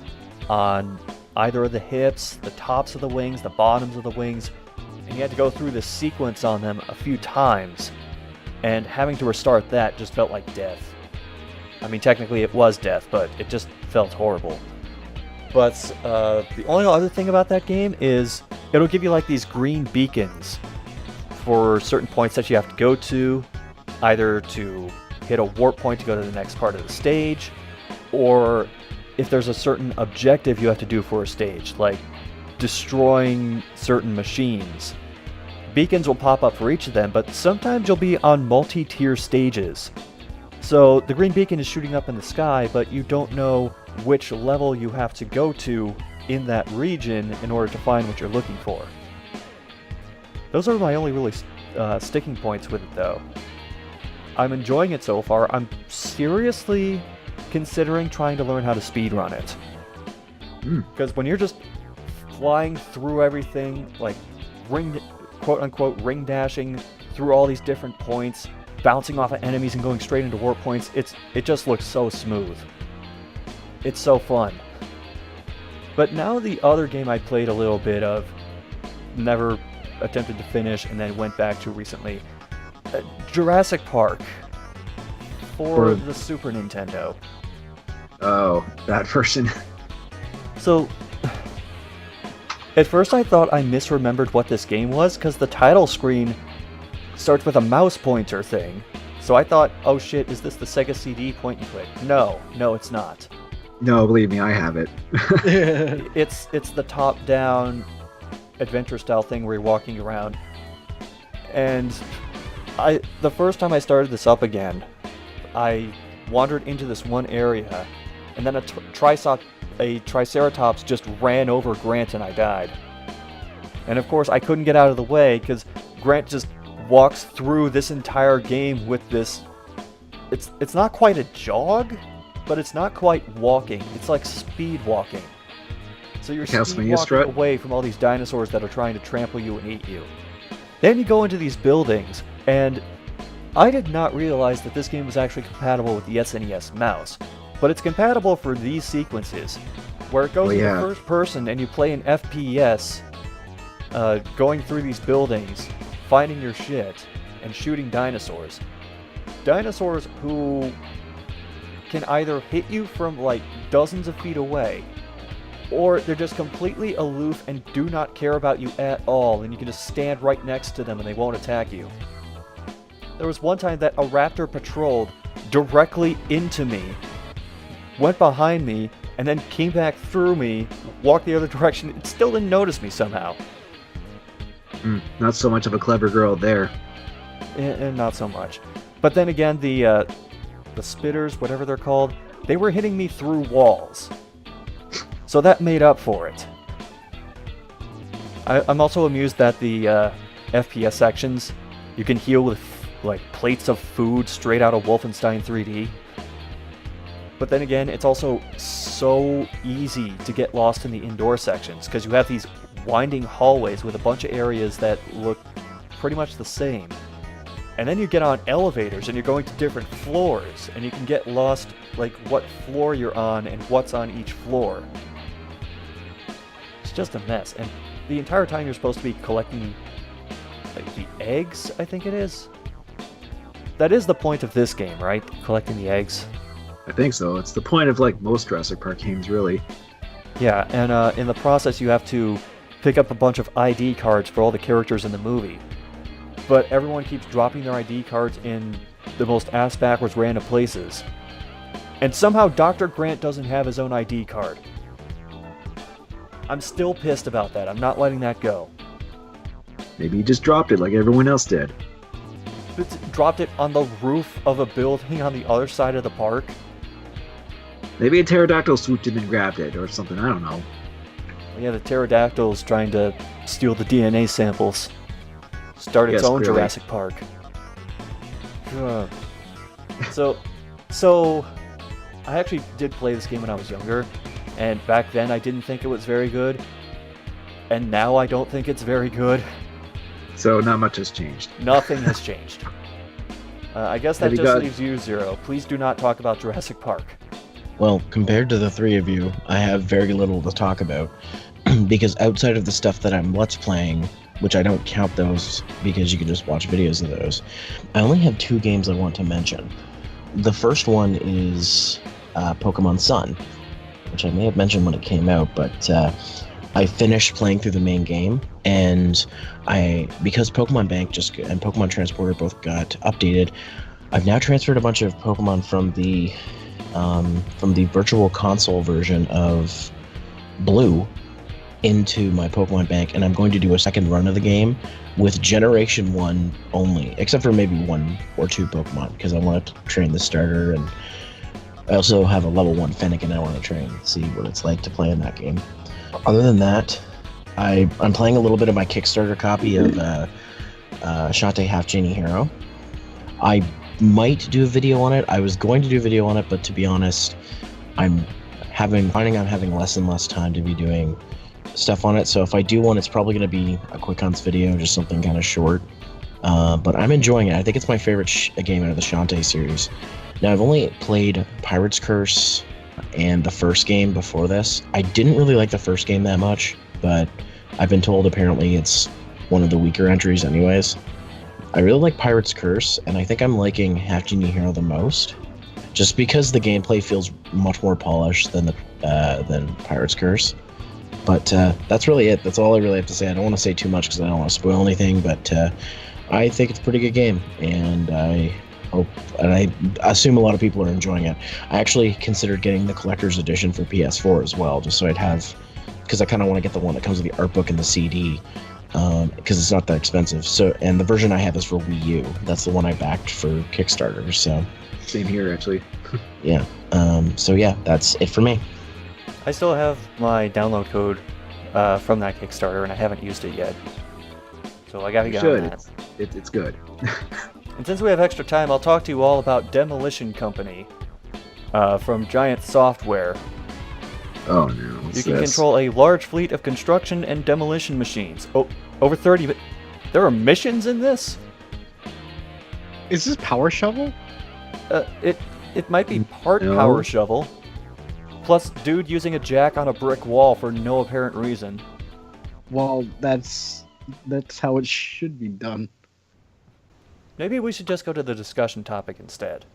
on either of the hips, the tops of the wings, the bottoms of the wings, and you had to go through this sequence on them a few times, and having to restart that just felt like death. I mean, technically it was death, but it just felt horrible. But the only other thing about that game is it'll give you like these green beacons for certain points that you have to go to, either to hit a warp point to go to the next part of the stage, or if there's a certain objective you have to do for a stage, like destroying certain machines. Beacons will pop up for each of them, but sometimes you'll be on multi-tier stages. So the green beacon is shooting up in the sky, but you don't know which level you have to go to in that region in order to find what you're looking for. Those are my only really sticking points with it, though. I'm enjoying it so far. I'm seriously considering trying to learn how to speedrun it. Because when you're just flying through everything, like quote-unquote ring dashing through all these different points, bouncing off of enemies and going straight into warp points, it just looks so smooth. It's so fun. But now the other game I played a little bit of, never attempted to finish, and then went back to recently, Jurassic Park for the Super Nintendo. Oh, that version. So, at first I thought I misremembered what this game was, because the title screen starts with a mouse pointer thing. So I thought, oh shit, is this the Sega CD point and click? No, it's not. No, believe me, I have it. It's the top-down adventure-style thing where you're walking around. And the first time I started this up again, I wandered into this one area, and then a Triceratops just ran over Grant and I died. And of course I couldn't get out of the way because Grant just walks through this entire game with this... It's not quite a jog, but it's not quite walking. It's like speed walking. So you're speed walking away from all these dinosaurs that are trying to trample you and eat you. Then you go into these buildings, and I did not realize that this game was actually compatible with the SNES mouse, but it's compatible for these sequences, where it goes into first person and you play an FPS, going through these buildings, finding your shit, and shooting dinosaurs. Dinosaurs who can either hit you from like dozens of feet away, or they're just completely aloof and do not care about you at all, and you can just stand right next to them and they won't attack you. There was one time that a raptor patrolled directly into me, went behind me, and then came back through me, walked the other direction, and still didn't notice me somehow. Not so much of a clever girl there. And not so much. But then again, the spitters, whatever they're called, they were hitting me through walls. So that made up for it. I'm also amused that the FPS sections, you can heal with like plates of food straight out of Wolfenstein 3D. But then again, it's also so easy to get lost in the indoor sections, because you have these winding hallways with a bunch of areas that look pretty much the same. And then you get on elevators and you're going to different floors, and you can get lost like what floor you're on and what's on each floor. It's just a mess. And the entire time you're supposed to be collecting like the eggs, I think it is. That is the point of this game, right? Collecting the eggs. I think so. It's the point of like most Jurassic Park games, really. Yeah, and in the process you have to pick up a bunch of ID cards for all the characters in the movie. But everyone keeps dropping their ID cards in the most ass-backwards random places. And somehow Dr. Grant doesn't have his own ID card. I'm still pissed about that. I'm not letting that go. Maybe he just dropped it like everyone else did. But dropped it on the roof of a building on the other side of the park. Maybe a pterodactyl swooped in and grabbed it or something. I don't know. Yeah, the pterodactyl's trying to steal the DNA samples. Start its own clearly. Jurassic Park. So, I actually did play this game when I was younger, and back then I didn't think it was very good, and now I don't think it's very good. So not much has changed. Nothing has changed. I guess that just leaves you, Zero. Please do not talk about Jurassic Park. Well, compared to the three of you, I have very little to talk about, because outside of the stuff that I'm Let's Playing, which I don't count those because you can just watch videos of those, I only have two games I want to mention. The first one is Pokemon Sun, which I may have mentioned when it came out, but I finished playing through the main game, and because Pokemon Bank and Pokemon Transporter both got updated, I've now transferred a bunch of Pokemon from the Virtual Console version of Blue into my Pokemon Bank, and I'm going to do a second run of the game with Generation 1 only, except for maybe 1 or 2 Pokemon, because I want to train the starter, and I also have a level 1 Fennekin I want to train, see what it's like to play in that game. Other than that, I'm playing a little bit of my Kickstarter copy of Shantae Half-Genie Hero. I might do a video on it. I was going to do a video on it, but to be honest, I'm finding I'm having less and less time to be doing stuff on it. So if I do one, it's probably going to be a quick hunts video, just something kind of short. But I'm enjoying it. I think it's my favorite game out of the Shantae series. Now, I've only played Pirate's Curse and the first game before this. I didn't really like the first game that much, but I've been told apparently it's one of the weaker entries anyways. I really like Pirate's Curse, and I think I'm liking Half-Genie Hero the most, just because the gameplay feels much more polished than Pirate's Curse. But that's really it. That's all I really have to say. I don't want to say too much because I don't want to spoil anything, but I think it's a pretty good game, and I assume a lot of people are enjoying it. I actually considered getting the collector's edition for PS4 as well, just so I'd have, because I kind of want to get the one that comes with the art book and the CD, because it's not that expensive. So, and the version I have is for Wii U. That's the one I backed for Kickstarter. So, same here actually. Yeah. So yeah, that's it for me. I still have my download code from that Kickstarter, and I haven't used it yet. So I gotta get on that. It's good. And since we have extra time, I'll talk to you all about Demolition Company from Giant Software. Oh no. You can control a large fleet of construction and demolition machines. Oh, over 30, but there are missions in this? Is this Power Shovel? It might be part No. Power Shovel, plus dude using a jack on a brick wall for no apparent reason. Well, that's how it should be done. Maybe we should just go to the discussion topic instead.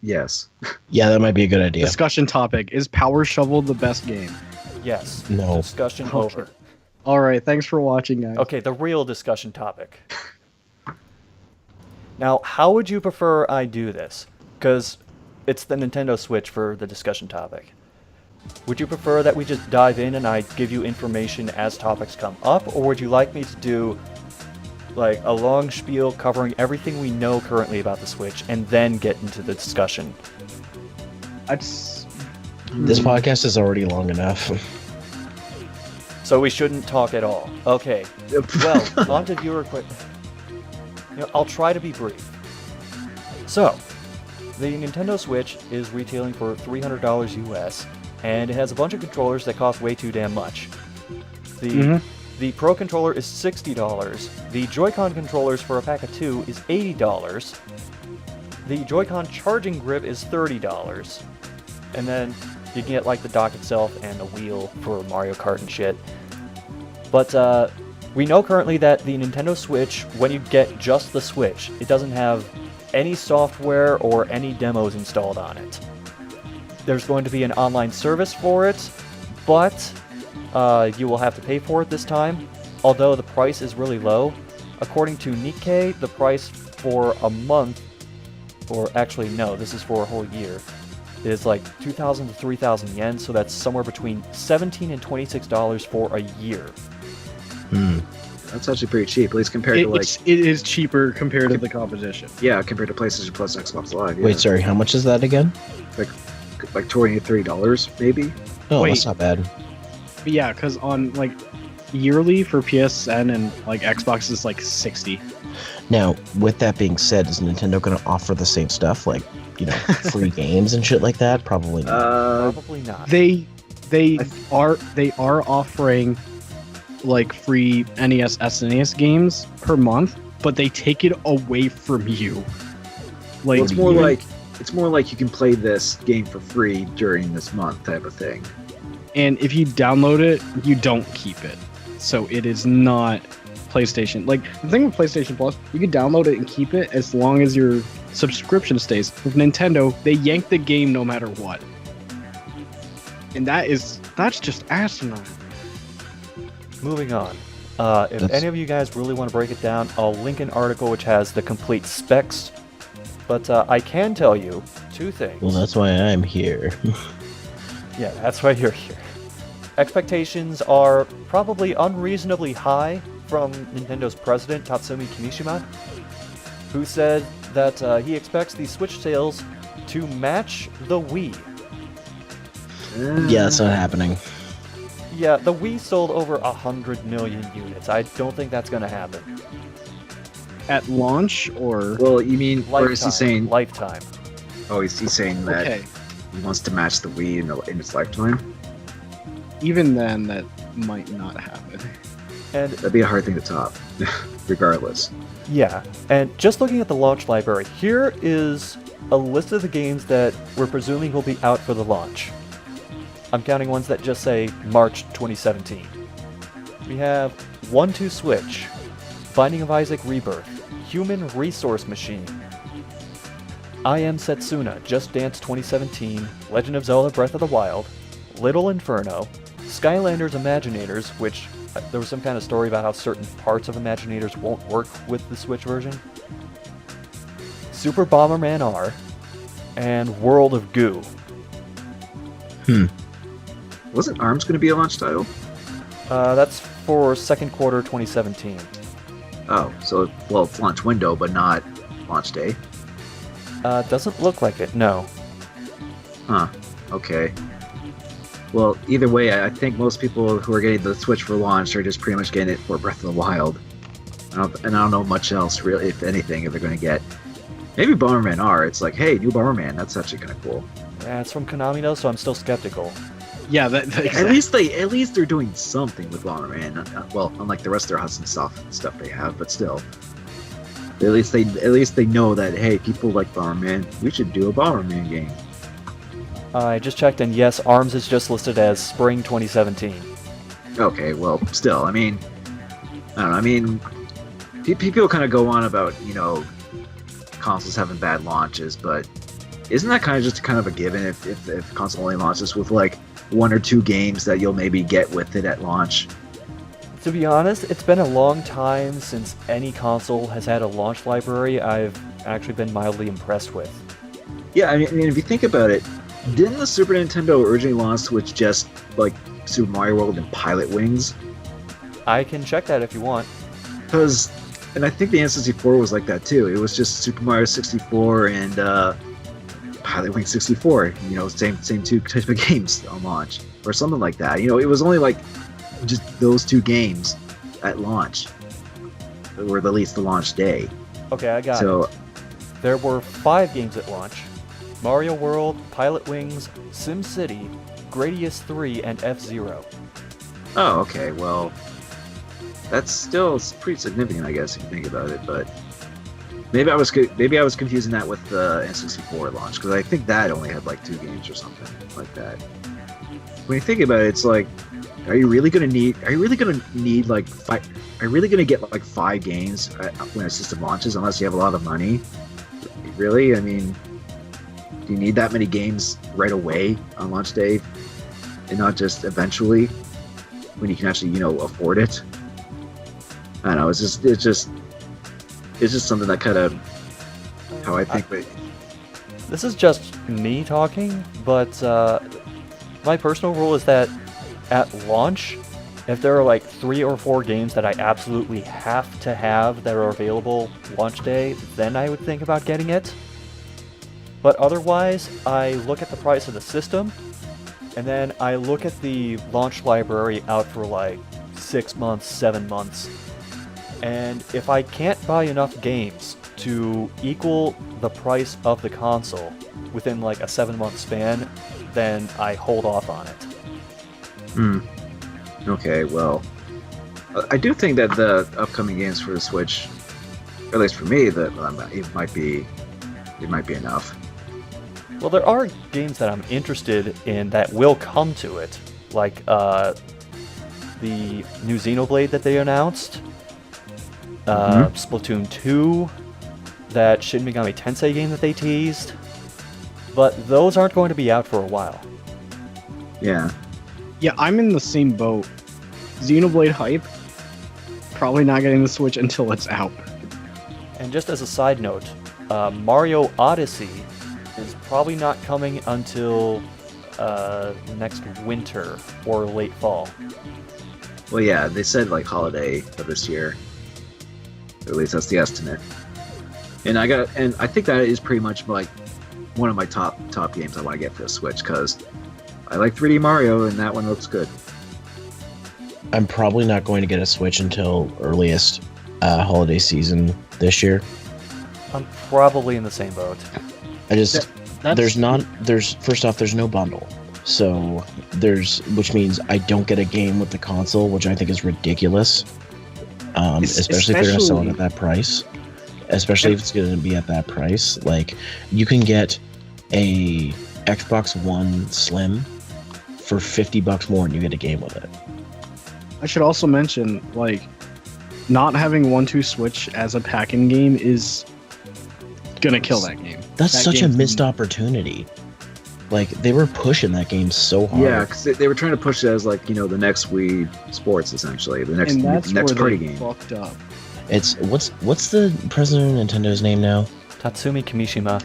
Yes. Yeah, that might be a good idea. Discussion topic: is Power Shovel the best game? Yes. No. Discussion Okay. over. All right, thanks for watching, guys. Okay, the real discussion topic. Now, how would you prefer I do this? Because it's the Nintendo Switch for the discussion topic. Would you prefer that we just dive in and I give you information as topics come up, or would you like me to do like a long spiel covering everything we know currently about the Switch and then get into the discussion? That's This podcast is already long enough. So we shouldn't talk at all. Okay. Well, on to viewer I'll try to be brief. So, the Nintendo Switch is retailing for $300 US, and it has a bunch of controllers that cost way too damn much. The Pro controller is $60. The Joy-Con controllers for a pack of 2 is $80. The Joy-Con charging grip is $30. And then you can get like the dock itself and a wheel for Mario Kart and shit. But we know currently that the Nintendo Switch, when you get just the Switch, it doesn't have any software or any demos installed on it. There's going to be an online service for it, but you will have to pay for it this time, although the price is really low. According to Nikkei, the price for a month, or actually no, this is for a whole year, is like 2,000 to 3,000 yen, so that's somewhere between $17 and $26 for a year. That's actually pretty cheap, at least compared to like... it is cheaper compared to the competition. Yeah, compared to PlayStation Plus, Xbox Live. Yeah. Wait, sorry, how much is that again? Like $23, maybe? Oh, Wait. that's not bad. But yeah, because on like yearly for PSN and like Xbox is like 60. Now, with that being said, is Nintendo going to offer the same stuff, like, you know, free games and shit like that? Probably not. Probably not. They are offering like free NES, SNES games per month, but they take it away from you. Like Well, it's more like you can play this game for free during this month type of thing. and if you download it, you don't keep it. So it is not PlayStation. Like the thing with PlayStation Plus, you can download it and keep it as long as your subscription stays. With Nintendo, they yank the game no matter what. And that's just asinine. Moving on. If any of you guys really want to break it down, I'll link an article which has the complete specs. But I can tell you two things. Well, that's why I'm here. Yeah, that's why you're here. Expectations are probably unreasonably high from Nintendo's president, Tatsumi Kimishima, who said that he expects the Switch sales to match the Wii. Yeah, that's not happening. Yeah, the Wii sold over 100 million units. I don't think that's going to happen. At launch or Well, you mean, or is he saying? Lifetime. Oh, he's saying that okay. he wants to match the Wii in its lifetime? Even then, that might not happen. And That'd be a hard thing to top, regardless. yeah, and just looking at the launch library, here is a list of the games that we're presuming will be out for the launch. I'm counting ones that just say March 2017. We have 1-2 Switch, Binding of Isaac Rebirth, Human Resource Machine, I Am Setsuna, Just Dance 2017, Legend of Zelda Breath of the Wild, Little Inferno, Skylanders Imaginators, which there was some kind of story about how certain parts of Imaginators won't work with the Switch version, Super Bomberman R, and World of Goo. Wasn't ARMS going to be a launch title? That's for second quarter 2017. Oh, so, well, it's launch window, but not launch day. Doesn't look like it, no. Huh. Okay. Well, either way, I think most people who are getting the Switch for launch are just pretty much getting it for Breath of the Wild. I don't know much else, really, if anything, if they're going to get. Maybe Bomberman R. It's like, hey, new Bomberman. That's actually kind of cool. Yeah, it's from Konami though, so I'm still skeptical. Yeah, that At least they're doing something with Bomberman. Well, unlike the rest of their Hudson stuff they have, but still. At least they know that, hey, people like Bomberman. We should do a Bomberman game. I just checked, and yes, ARMS is just listed as spring 2017. Okay, well, still, I mean, I don't know. I mean, people kind of go on about, you know, consoles having bad launches, but isn't that kind of just kind of a given if console only launches with like 1 or 2 games that you'll maybe get with it at launch? To be honest, it's been a long time since any console has had a launch library I've actually been mildly impressed with. Yeah, I mean, if you think about it, didn't the Super Nintendo originally launch with just like Super Mario World and Pilot Wings? I can check that if you want. And I think the N64 was like that too. It was just Super Mario 64 and Pilot Wings 64. You know, same 2 types of games on launch or something like that. You know, it was only like just those 2 games at launch, or at least the launch day. Okay, I got it. There were 5 games at launch: Mario World, Pilot Wings, SimCity, Gradius 3, and F-Zero. Oh, okay. Well, that's still pretty significant, I guess, if you think about it. But maybe I was confusing that with the N64 launch, because I think that only had like 2 games or something like that. When you think about it, it's like, are you really gonna need like 5? Are you really gonna get like 5 games when a system launches, unless you have a lot of money? Really? I mean, do you need that many games right away on launch day, and not just eventually when you can actually, you know, afford it? I don't know. It's just something that kind of how I think. This is just me talking, but my personal rule is that at launch, if there are like 3 or 4 games that I absolutely have to have that are available launch day, then I would think about getting it. But otherwise, I look at the price of the system, and then I look at the launch library out for like 6 months, 7 months. And if I can't buy enough games to equal the price of the console within like a 7-month span, then I hold off on it. Okay, well, I do think that the upcoming games for the Switch, at least for me, that it might be enough. Well, there are games that I'm interested in that will come to it, like the new Xenoblade that they announced, Splatoon 2, that Shin Megami Tensei game that they teased, but those aren't going to be out for a while. Yeah. Yeah, I'm in the same boat. Xenoblade hype, probably not getting the Switch until it's out. And just as a side note, Mario Odyssey is probably not coming until next winter or late fall. Well, yeah, they said like holiday of this year. Or at least that's the estimate. And I think that is pretty much like one of my top games I want to get for the Switch, because I like 3D Mario and that one looks good. I'm probably not going to get a Switch until earliest holiday season this year. I'm probably in the same boat. First off, there's no bundle. So which means I don't get a game with the console, which I think is ridiculous. Especially if they're going to sell it at that price. Especially if it's going to be at that price. Like, you can get a Xbox One Slim for $50 more and you get a game with it. I should also mention, like, not having 1-2 Switch as a pack-in game is gonna kill that game. That's such a missed opportunity. Like, they were pushing that game so hard. Yeah, because they were trying to push it as, like, you know, the next Wii Sports, essentially. The next party game. Fucked up. It's what's the president of Nintendo's name now? Tatsumi Kimishima.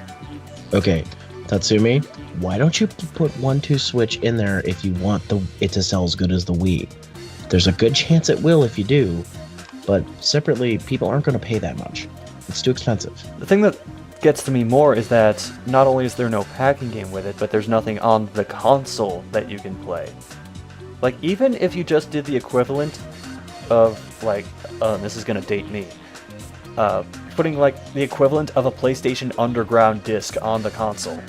Okay, Tatsumi, why don't you put 1-2 Switch in there if you want it to sell as good as the Wii? There's a good chance it will if you do, but separately, people aren't going to pay that much. It's too expensive. The thing that gets to me more is that not only is there no packing game with it, but there's nothing on the console that you can play. Like, even if you just did the equivalent of, like, this is gonna date me, putting, like, the equivalent of a PlayStation Underground disc on the console,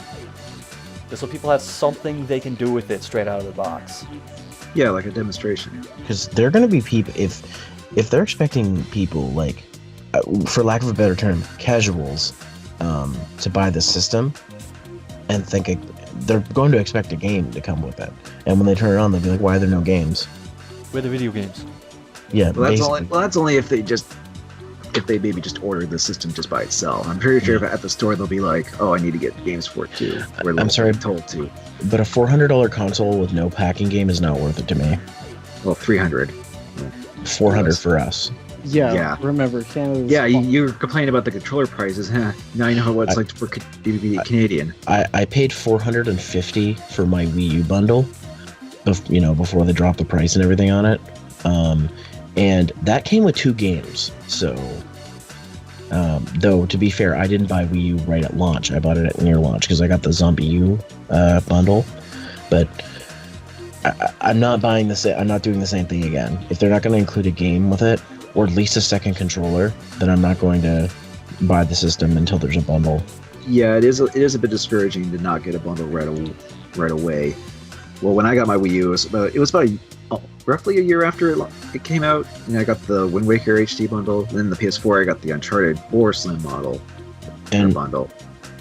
just so people have something they can do with it straight out of the box. Yeah, like a demonstration. Because they're going to be people, if they're expecting people, like, for lack of a better term, casuals to buy the system and think they're going to expect a game to come with it. And when they turn it on, they'll be like, why are there no games? Where are the video games? Yeah, that's only if they maybe just order the system just by itself. I'm pretty sure if at the store they'll be like, oh, I need to get games for it too. I'm sorry, told to. But a $400 console with no packing game is not worth it to me. Well, $300. $400 for us. Yeah. Remember, Canada's Yeah, you were complaining about the controller prices, huh? Now you know what it's like for Canadian. I paid $450 for my Wii U bundle, before they dropped the price and everything on it. And that came with 2 games. So, though to be fair, I didn't buy Wii U right at launch. I bought it at near launch because I got the Zombie U bundle. But I'm not buying I'm not doing the same thing again. If they're not going to include a game with it, or at least a second controller, then I'm not going to buy the system until there's a bundle. Yeah, it is a bit discouraging to not get a bundle right away. Well, when I got my Wii U, it was about roughly a year after it came out. And I got the Wind Waker HD bundle. Then the PS4, I got the Uncharted 4 Slim model and bundle.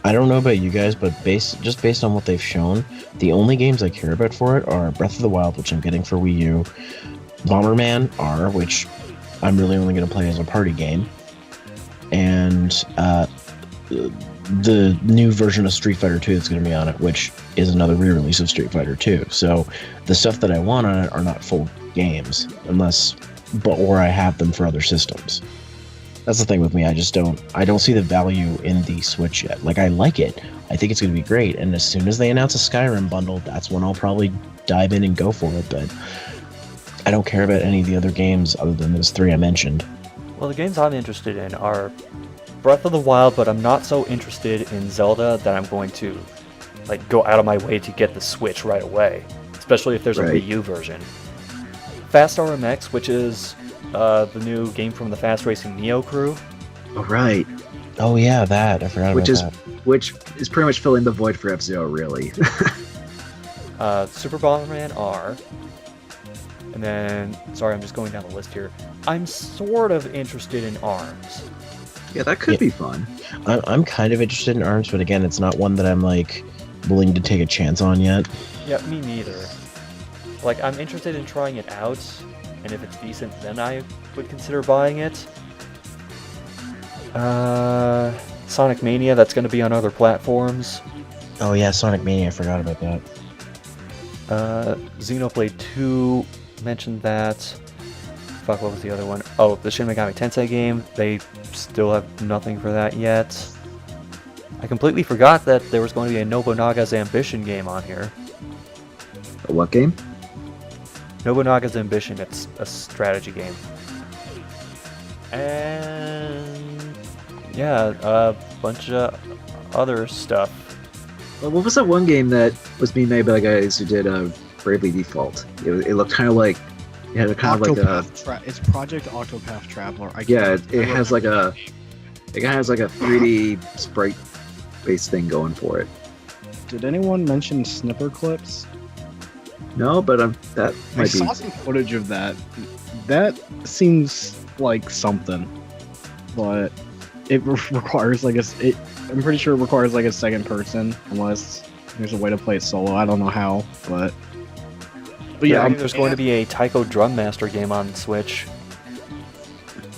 I don't know about you guys, but based on what they've shown, the only games I care about for it are Breath of the Wild, which I'm getting for Wii U, Bomberman R, which I'm really only going to play as a party game, and the new version of Street Fighter 2 that's going to be on it, which is another re-release of Street Fighter 2. So the stuff that I want on it are not full games, or I have them for other systems. That's the thing with me. I don't see the value in the Switch yet. Like, I like it. I think it's going to be great. And as soon as they announce a Skyrim bundle, that's when I'll probably dive in and go for it. But I don't care about any of the other games other than those 3 I mentioned. Well, the games I'm interested in are Breath of the Wild, but I'm not so interested in Zelda that I'm going to go out of my way to get the Switch right away, especially if there's a Wii U version. Fast RMX, which is the new game from the Fast Racing Neo crew. Oh, right. Oh, yeah, that. I forgot about that. Which is pretty much filling the void for F-Zero, really. Super Bomberman R. And then, sorry, I'm just going down the list here. I'm sort of interested in ARMS. Yeah, that could be fun. I'm kind of interested in ARMS, but again, it's not one that I'm willing to take a chance on yet. Yeah, me neither. I'm interested in trying it out, and if it's decent, then I would consider buying it. Sonic Mania, that's going to be on other platforms. Oh yeah, Sonic Mania, I forgot about that. Xenoblade 2, mentioned that. Fuck, what was the other one? Oh, the Shin Megami Tensei game. They still have nothing for that yet. I completely forgot that there was going to be a Nobunaga's Ambition game on here. A what game? Nobunaga's Ambition. It's a strategy game. And yeah, a bunch of other stuff. Well, what was that one game that was being made by the guys who did Bravely Default? It looked kind of like it had a kind of like a. It's Project Octopath Traveler. It has like a 3D sprite-based thing going for it. Did anyone mention Snipper Clips? No, but that might be. I saw some footage of that. That seems like something, but it requires I'm pretty sure it requires a second person, unless there's a way to play it solo. I don't know how, but yeah. There's going to be a Taiko Drum Master game on Switch.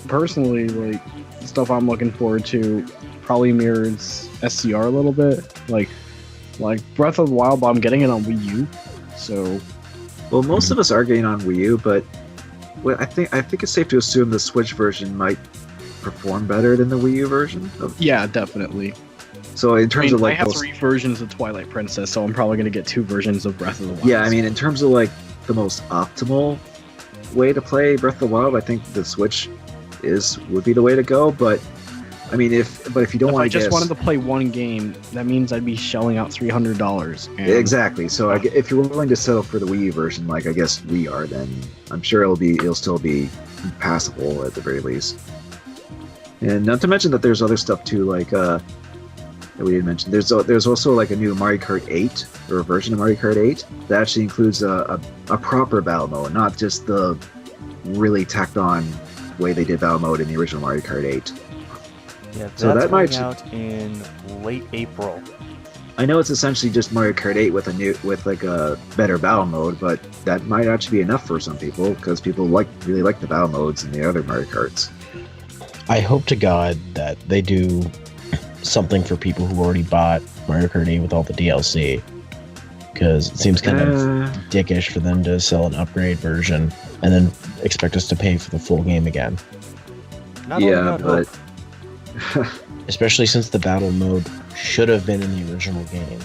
Personally, stuff I'm looking forward to probably mirrors SCR a little bit, like Breath of the Wild, but I'm getting it on Wii U, so. Well, most of us are getting on Wii U, but I think it's safe to assume the Switch version might perform better than the Wii U version. Yeah, definitely. So in terms of I have 3 versions of Twilight Princess, so I'm probably gonna get 2 versions of Breath of the Wild. Yeah, I mean, in terms of the most optimal way to play Breath of the Wild, I think the Switch would be the way to go. But I mean, if you don't want to, if I just wanted to play one game, that means I'd be shelling out $300. Exactly. So if you're willing to settle for the Wii U version, like I guess we are, then I'm sure it'll still be passable at the very least. And not to mention that there's other stuff too, that we didn't mention. There's also a new Mario Kart 8 or a version of Mario Kart 8 that actually includes a proper battle mode, not just the really tacked on way they did battle mode in the original Mario Kart 8. Yeah, that's So that coming might- out in late April. I know it's essentially just Mario Kart 8 with a better battle mode, but that might actually be enough for some people because people really like the battle modes in the other Mario Karts. I hope to God that they do something for people who already bought Mario Kart 8 with all the DLC. Because it seems kind of dickish for them to sell an upgrade version and then expect us to pay for the full game again. Not Yeah, only but Especially since the battle mode should have been in the original game.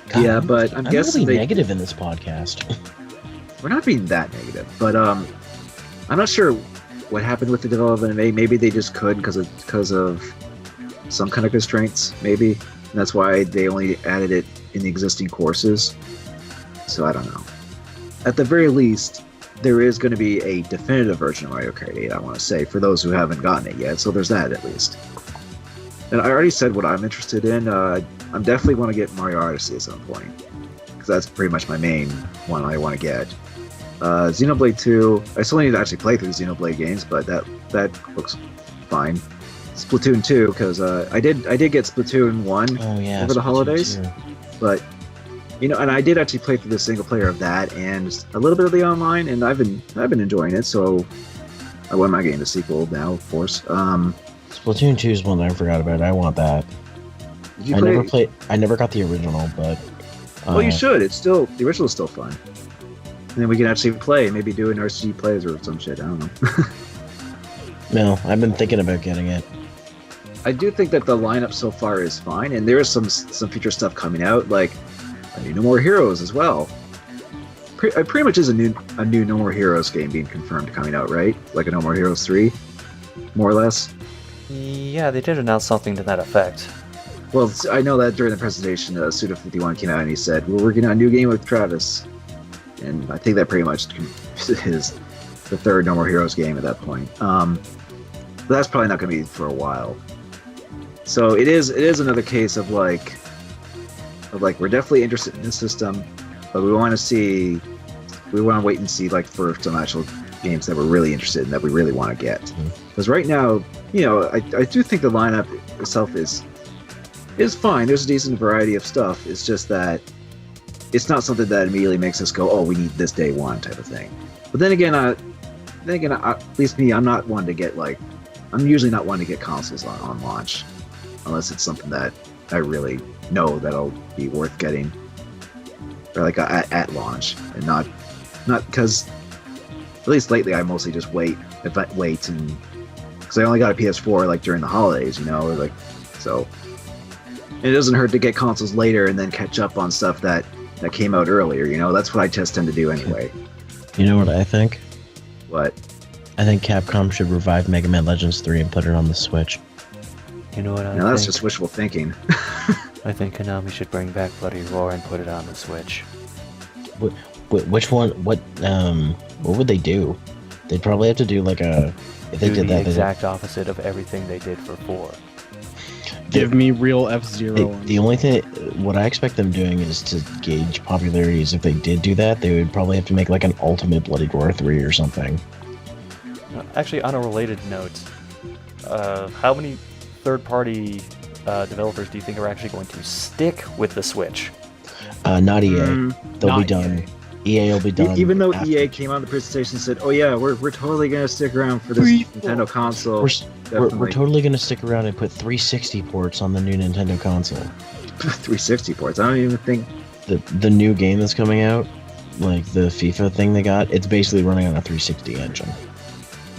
God, yeah, but I'm guessing really they, negative in this podcast. we're not being that negative. But I'm not sure what happened with the development. Maybe they just couldn't because of some kind of constraints. Maybe and that's why they only added it in the existing courses. So I don't know. At the very least, there is going to be a definitive version of Mario Kart 8, I want to say, for those who haven't gotten it yet. So there's that at least. And I already said what I'm interested in. I'm definitely want to get Mario Odyssey at some point. Because that's pretty much my main one I want to get. Xenoblade 2, I still need to actually play through the Xenoblade games, but that looks fine. Splatoon 2, because I did get Splatoon 1 Oh yeah, over the Splatoon holidays. 2. But and I did actually play through the single player of that and a little bit of the online, and I've been enjoying it. So I wouldn't mind getting the sequel now, of course. Splatoon 2 is one that I forgot about. I want that. Did you I play? never got the original, but Well, you should. The original is still fun. And then we can actually play, maybe do an RCG plays or some shit. I don't know. No, I've been thinking about getting it. I do think that the lineup so far is fine, and there is some future stuff coming out, like a new No More Heroes as well. It pretty much is a new No More Heroes game being confirmed coming out, right? Like a No More Heroes 3, more or less. Yeah, they did announce something to that effect. Well, I know that during the presentation, Suda51 came out and he said, "We're working on a new game with Travis," and I think that pretty much is the third No More Heroes game at that point. But that's probably not going to be for a while. So it is another case of like we're definitely interested in this system, but we want to wait and see like for some actual games that we're really interested in, that we really want to get. Because right now, I do think the lineup itself is fine. There's a decent variety of stuff. It's just that it's not something that immediately makes us go, "Oh, we need this day one" type of thing. But then again, at least me, I'm usually not one to get consoles on launch, unless it's something that I really know that'll be worth getting, or like at launch, and not because at least lately I mostly just wait and because I only got a PS4 like during the holidays, so it doesn't hurt to get consoles later and then catch up on stuff that came out earlier. That's what I just tend to do anyway. You know what I think? What? I think Capcom should revive Mega Man Legends 3 and put it on the Switch. You know what I think? Now that's just wishful thinking. I think Konami should bring back Bloody Roar and put it on the Switch. Which one? What would they do? They'd probably have to do like if they Do did the that. exact opposite of everything they did for 4. Give me real F-Zero. The only thing, what I expect them doing is to gauge popularity. Is if they did do that, they would probably have to make like an Ultimate Bloody Roar 3 or something. Actually, on a related note, how many third-party developers do you think are actually going to stick with the Switch? Not EA. They'll not be done. EA will be done. Even though after. EA came on the presentation and said, "Oh yeah, we're totally gonna stick around for this Nintendo console." We're totally gonna stick around and put 360 ports on the new Nintendo console. 360 ports. I don't even think. The new game that's coming out, like the FIFA thing they got, it's basically running on a 360 engine.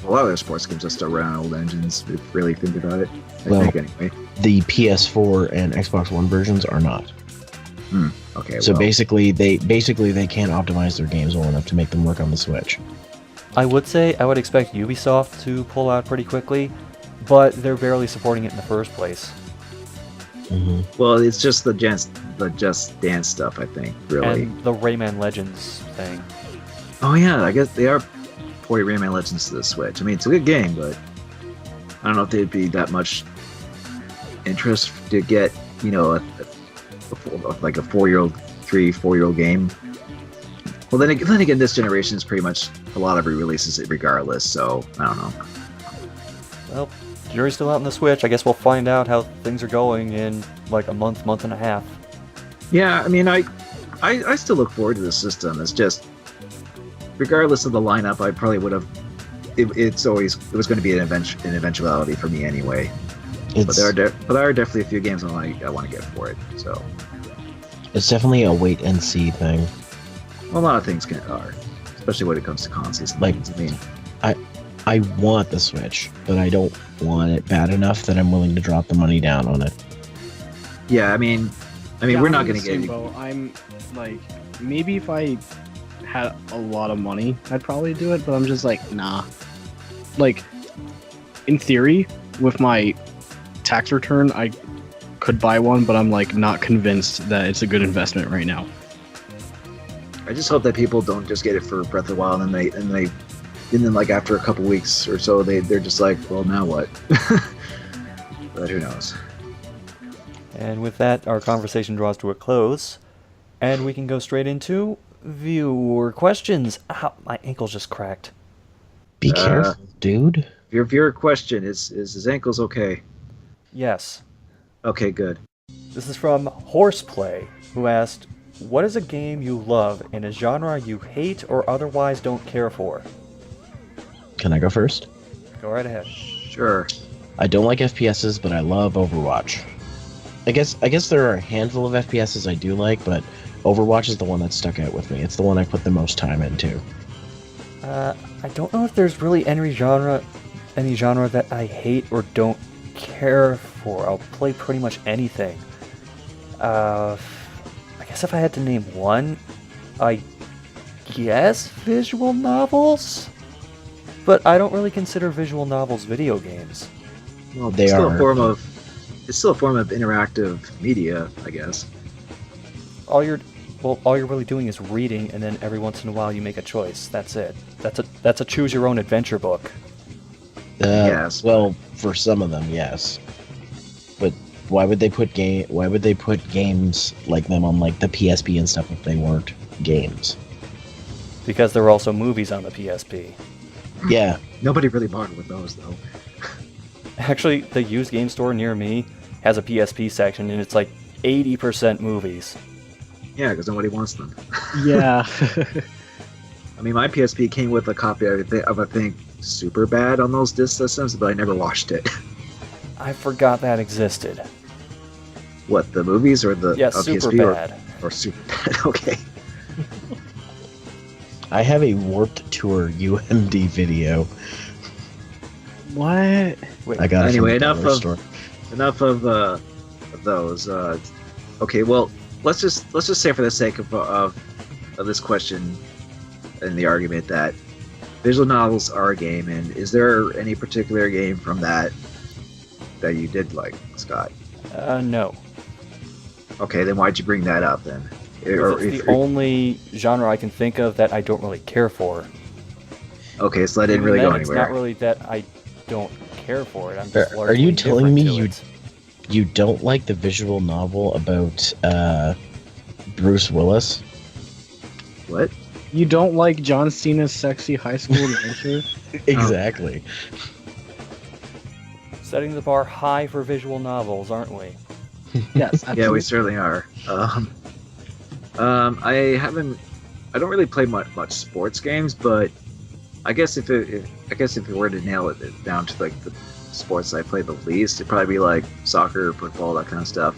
A lot of their sports games just run on old engines. If you really think about it, I Well, think anyway. The PS4 and Xbox One versions are not. Okay. So well, basically they can't optimize their games well enough to make them work on the Switch. I would expect Ubisoft to pull out pretty quickly, but they're barely supporting it in the first place. Mm-hmm. well, it's just the Just Dance stuff, I think. Really. And the Rayman Legends thing. Oh yeah, I guess they are porting Rayman Legends to the Switch. I mean, it's a good game, but I don't know if there'd be that much interest to get, like a 4-year-old game Well, then again, this generation is pretty much a lot of re-releases regardless, so I don't know. Well, jury's still out on the Switch. I guess we'll find out how things are going in like a month and a half. Yeah, I mean, I still look forward to the system. It's just, regardless of the lineup, I probably would have. It was going to be an eventuality for me anyway. But there are definitely a few games I want to get for it. So it's definitely a wait and see thing. A lot of things are, especially when it comes to consoles. Like, I mean, I want the Switch, but I don't want it bad enough that I'm willing to drop the money down on it. Yeah, I mean, Yeah, we're not I'm going to the same get. boat. I'm like, maybe if I had a lot of money, I'd probably do it, but I'm just like, nah. Like, in theory, with my tax return, I could buy one, but I'm like not convinced that it's a good investment right now. I just hope that people don't just get it for Breath of the Wild and then like after a couple weeks or so they're just like, well, now what? But who knows? And with that, our conversation draws to a close, and we can go straight into viewer questions. Ow, my ankle just cracked. Be careful, dude. Your viewer question is his ankles okay? Yes. Okay, good. This is from Horseplay, who asked, what is a game you love and a genre you hate or otherwise don't care for? Can I go first? Go right ahead. Sure. I don't like FPSs, but I love Overwatch. I guess there are a handful of FPSs I do like, but Overwatch is the one that stuck out with me. It's the one I put the most time into. I don't know if there's really any genre that I hate or don't care for. I'll play pretty much anything. I guess if I had to name one, I guess visual novels? But I don't really consider visual novels video games. Well, They it's still are. it's still a form of interactive media, I guess. All you're really doing is reading, and then every once in a while you make a choice. That's it. That's a choose your own adventure book. Yes. Well, for some of them, yes. But why would they put games like them on like the PSP and stuff if they weren't games? Because there are also movies on the PSP. Yeah. Nobody really bothered with those, though. Actually, the used game store near me has a PSP section, and it's like 80% movies. Yeah, because nobody wants them. Yeah. I mean, my PSP came with a copy of I think Super Bad on those disc systems, but I never watched it. I forgot that existed. What, the movies or the Yeah, Super PSP Bad. or Super Bad? Okay. I have a Warped Tour UMD video. What? Wait, I got it Anyway, from the enough dollar of- store. Enough of those. Okay, well, let's just say for the sake of this question and the argument that visual novels are a game, and is there any particular game from that you did like, Scott? no. Okay, then why'd you bring that up then? It's the only genre I can think of that I don't really care for. Okay, so that didn't Even really then, go it's anywhere. not really that I don't care for it. I'm just Are you largely telling me indifferent to it. you don't like the visual novel about Bruce Willis? What? You don't like John Cena's sexy high school adventure? Exactly. Setting the bar high for visual novels, aren't we? Yes, absolutely. Yeah, we certainly are. I don't really play much sports games, but I guess if it were to nail it down to like the sports I play the least, it'd probably be like soccer, football, that kind of stuff.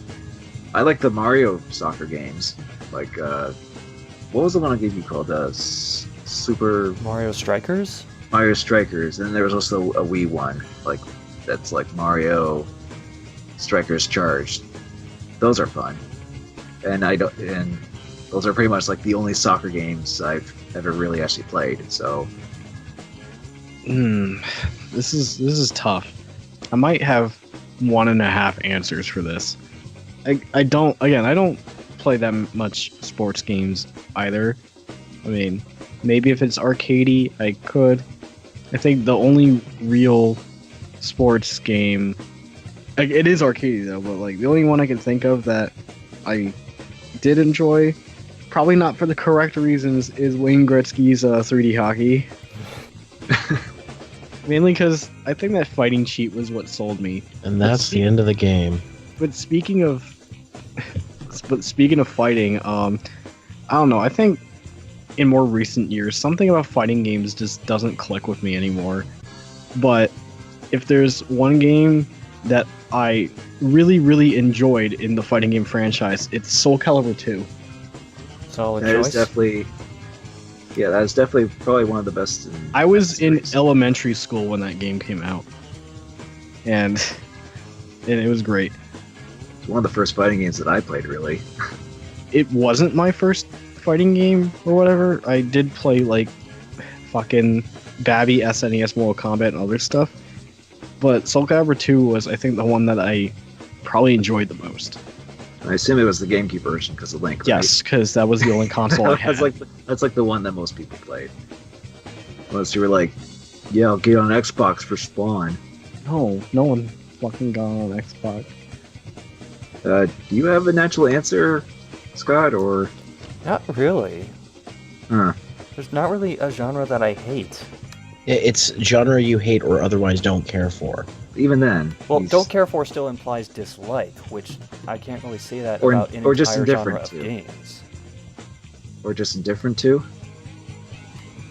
I like the Mario soccer games. Like, what was the one I gave you called? Super Mario Strikers? Mario Strikers, and there was also a Wii one, like that's like Mario Strikers Charged. Those are fun, and those are pretty much like the only soccer games I've ever really actually played. So, This is tough. I might have 1.5 answers for this. I don't play that much sports games either. I mean, maybe if it's arcadey, I could. I think the only real sports game, like, it is arcadey though, but like the only one I can think of that I did enjoy probably not for the correct reasons, is Wayne Gretzky's 3D hockey. Mainly because I think that fighting cheat was what sold me. And that's the end of the game. But speaking of fighting, I don't know. I think in more recent years, something about fighting games just doesn't click with me anymore. But if there's one game that I really, really enjoyed in the fighting game franchise, it's Soul Calibur 2. Solid That choice. is definitely, yeah, that is definitely probably one of the best. I was in series. elementary school when that game came out, and it was great. It's one of the first fighting games that I played, really. It wasn't my first fighting game or whatever. I did play like fucking Babby, SNES, Mortal Kombat, and other stuff. But Soul Calibur 2 was, I think, the one that I probably enjoyed the most. I assume it was the GameCube version because of Link. Right? Yes, because that was the only console I had. that's like the one that most people played. Unless you were like, yeah, I'll get on Xbox for Spawn. No one fucking got on Xbox. Do you have a natural answer, Scott, or? Not really. Huh. There's not really a genre that I hate. It's genre you hate or otherwise don't care for. Even then. Well, he's- don't care for still implies dislike, which I can't really say that Or- about an or just entire genre indifferent of to. games. Or just indifferent to?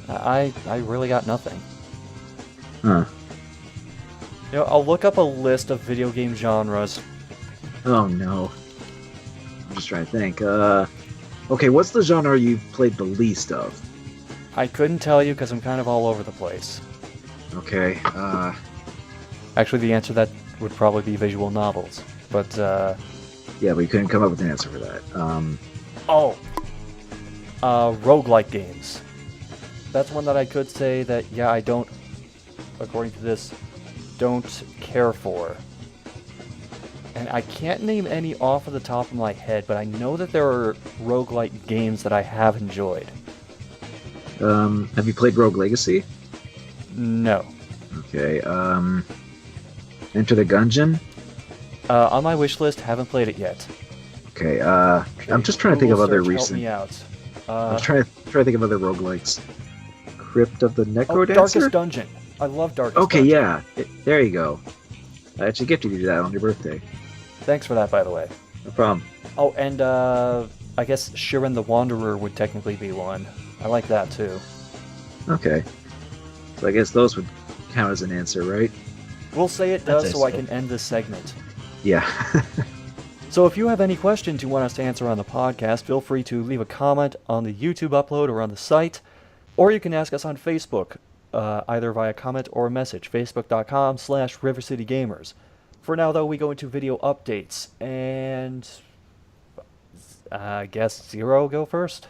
I really got nothing. Huh. You know, I'll look up a list of video game genres. Oh no. I'm just trying to think. Okay, what's the genre you've played the least of? I couldn't tell you because I'm kind of all over the place. Okay, Actually, the answer to that would probably be visual novels. But, yeah, we couldn't come up with an answer for that. roguelike games. That's one that I could say that, yeah, I don't, according to this, don't care for. And I can't name any off of the top of my head, but I know that there are roguelike games that I have enjoyed. Have you played Rogue Legacy? No. Okay, Enter the Gungeon? On my wish list, haven't played it yet. Okay, I'm just trying to think of Google other search, recent... Help me out. I'm trying to think of other roguelikes. Crypt of the Necrodancer? Darkest Dungeon. I love Darkest Okay, Dungeon. yeah. There you go. I actually gifted you that on your birthday. Thanks for that, by the way. No problem. Oh, and I guess Shiren the Wanderer would technically be one. I like that too. Okay. So I guess those would count as an answer, right? We'll say it I'd does say so I so. can end this segment. Yeah. So if you have any questions you want us to answer on the podcast, feel free to leave a comment on the YouTube upload or on the site, or you can ask us on Facebook, either via comment or message, facebook.com/RiverCityGamers. For now, though, we go into video updates, and I guess Zero go first?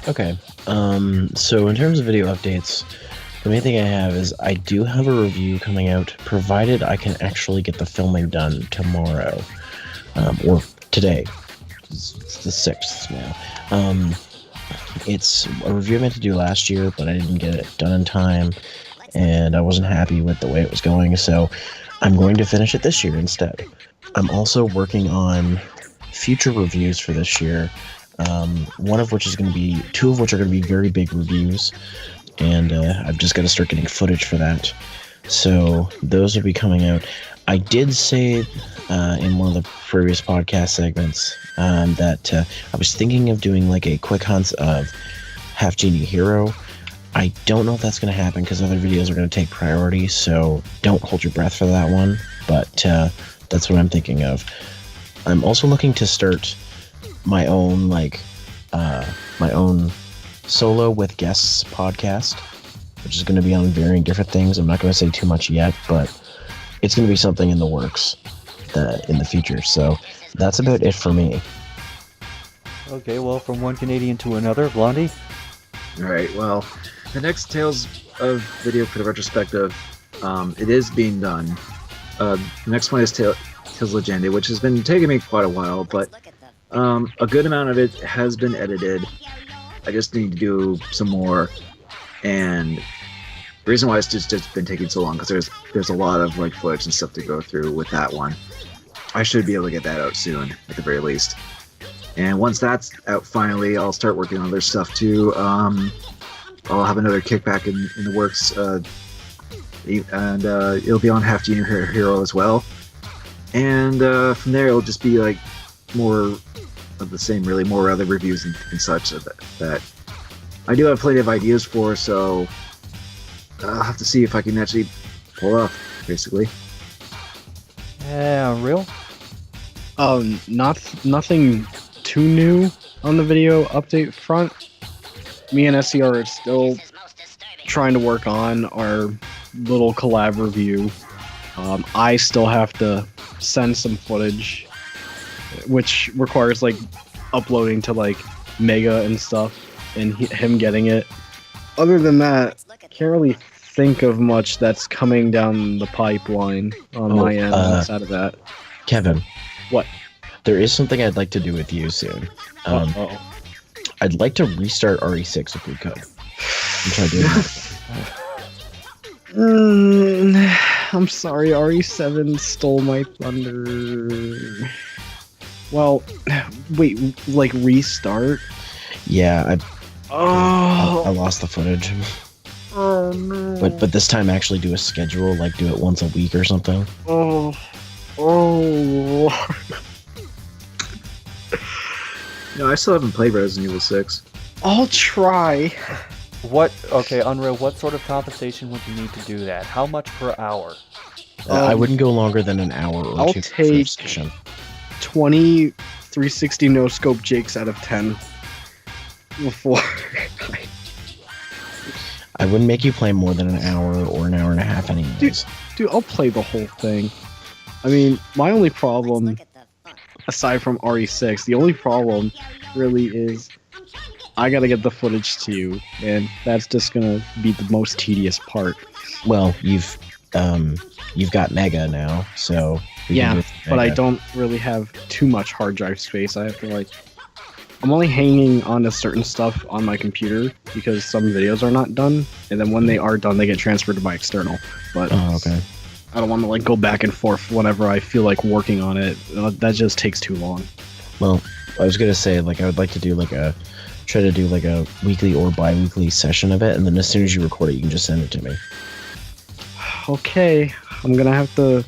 Okay. So in terms of video updates, the main thing I have is I do have a review coming out, provided I can actually get the filming done tomorrow, or today. It's the 6th now. It's a review I meant to do last year, but I didn't get it done in time, and I wasn't happy with the way it was going, so I'm going to finish it this year instead. I'm also working on future reviews for this year, two of which are going to be very big reviews, and I've just got to start getting footage for that. So those will be coming out. I did say in one of the previous podcast segments that I was thinking of doing like a quick hunt of Half-Genie Hero. I don't know if that's going to happen because other videos are going to take priority, so don't hold your breath for that one, but that's what I'm thinking of. I'm also looking to start my own solo with guests podcast, which is going to be on varying different things. I'm not going to say too much yet, but it's going to be something in the works in the future. So that's about it for me. Okay, well, from one Canadian to another, Blondie? Alright, well, the next Tales of video for the retrospective, it is being done. The next one is Tales Legende, which has been taking me quite a while, but a good amount of it has been edited. I just need to do some more, and the reason why it's just been taking so long because there's a lot of like footage and stuff to go through with that one. I should be able to get that out soon, at the very least. And once that's out finally, I'll start working on other stuff too. I'll have another kickback in the works, and it'll be on Half-Genie Hero as well. And from there, it'll just be like more of the same, really, more other reviews and such that I do have plenty of ideas for, so I'll have to see if I can actually pull off, basically. Yeah, real? Nothing too new on the video update front. Me and SCR are still trying to work on our little collab review. I still have to send some footage, which requires like uploading to like Mega and stuff, and him getting it. Other than that, can't really think of much that's coming down the pipeline on my end outside of that. Kevin. What? There is something I'd like to do with you soon. I'd like to restart RE6 if we could. And try doing that. I'm sorry, RE7 stole my thunder. Well, wait, like restart? Yeah, Oh, I lost the footage. oh no. But this time actually do a schedule, like do it once a week or something. Oh. No, I still haven't played Resident Evil 6. I'll try. Okay, Unreal, what sort of compensation would you need to do that? How much per hour? I wouldn't go longer than an hour or I'll two take per session. 20 360 no scope Jakes out of 10 before. I wouldn't make you play more than an hour or an hour and a half anyways. Dude, I'll play the whole thing. I mean, my only problem, aside from RE6, the only problem really is I gotta get the footage to you, and that's just gonna be the most tedious part. Well, you've got Mega now, so we can do Yeah, it with but I Mega. don't really have too much hard drive space. I have to I'm only hanging on to certain stuff on my computer because some videos are not done, and then when they are done, they get transferred to my external. But Oh, okay. I don't want to go back and forth whenever I feel like working on it. That just takes too long. Well, I was gonna say, I would like to do try to do a weekly or bi-weekly session of it, and then as soon as you record it, you can just send it to me. Okay, I'm gonna have to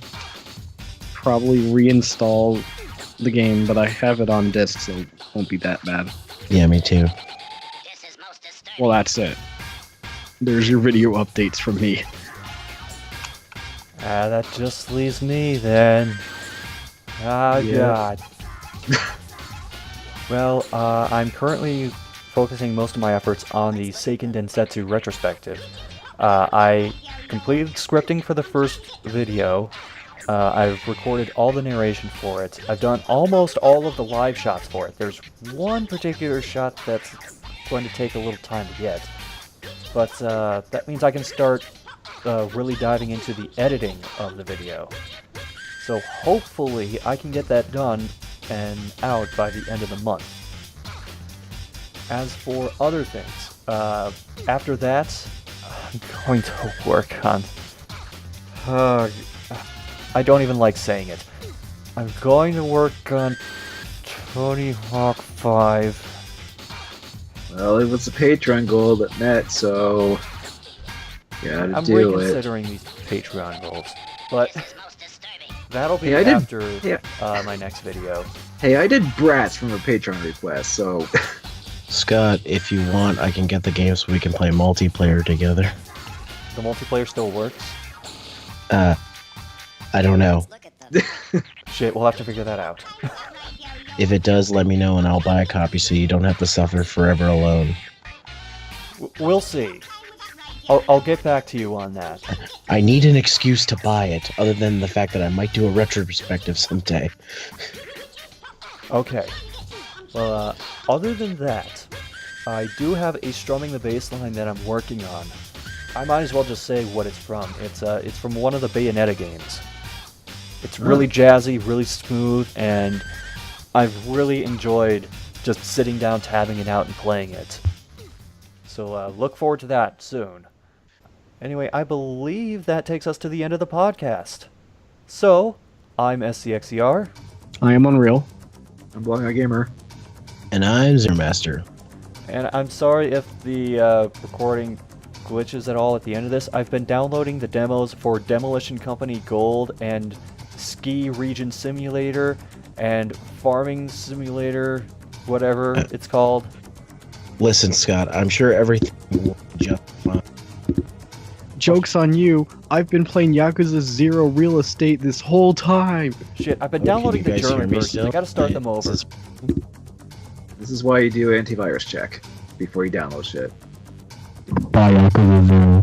probably reinstall the game, but I have it on disc, so it won't be that bad. Yeah, me too. Well, that's it. There's your video updates from me. That just leaves me then. Ah, Yeah. God. Well, I'm currently focusing most of my efforts on the Seiken Densetsu retrospective. I completed scripting for the first video. I've recorded all the narration for it. I've done almost all of the live shots for it. There's one particular shot that's going to take a little time to get. But that means I can start really diving into the editing of the video. So hopefully I can get that done and out by the end of the month. As for other things, after that, I'm going to work on... I don't even like saying it. I'm going to work on Tony Hawk 5. Well, it was a Patreon goal that met, so gotta I'm do it. reconsidering these Patreon goals, but that'll be Hey, I did- after yeah. my next video. Hey, I did Brats from a Patreon request, so Scott, if you want, I can get the game so we can play multiplayer together. The multiplayer still works? I don't know. Shit, we'll have to figure that out. If it does, let me know and I'll buy a copy so you don't have to suffer forever alone. We'll see. I'll get back to you on that. I need an excuse to buy it, other than the fact that I might do a retrospective someday. Okay. Well, other than that, I do have a Strumming the Bassline that I'm working on. I might as well just say what it's from. It's from one of the Bayonetta games. It's really jazzy, really smooth, and I've really enjoyed just sitting down, tabbing it out, and playing it. So look forward to that soon. Anyway, I believe that takes us to the end of the podcast. So, I'm SCXCR. I am Unreal. I'm Blondeguygamer. And I'm Zeromaster. And I'm sorry if the recording glitches at all at the end of this. I've been downloading the demos for Demolition Company Gold and Ski Region Simulator and Farming Simulator, whatever it's called. Listen, Scott, I'm sure everything will be just fine. Joke's on you. I've been playing Yakuza 0 Real Estate this whole time. Shit, I've been Oh, can downloading you the guys hear German me version. still? I gotta start them over. This is why you do antivirus check before you download shit. Bye, Yakuza 0.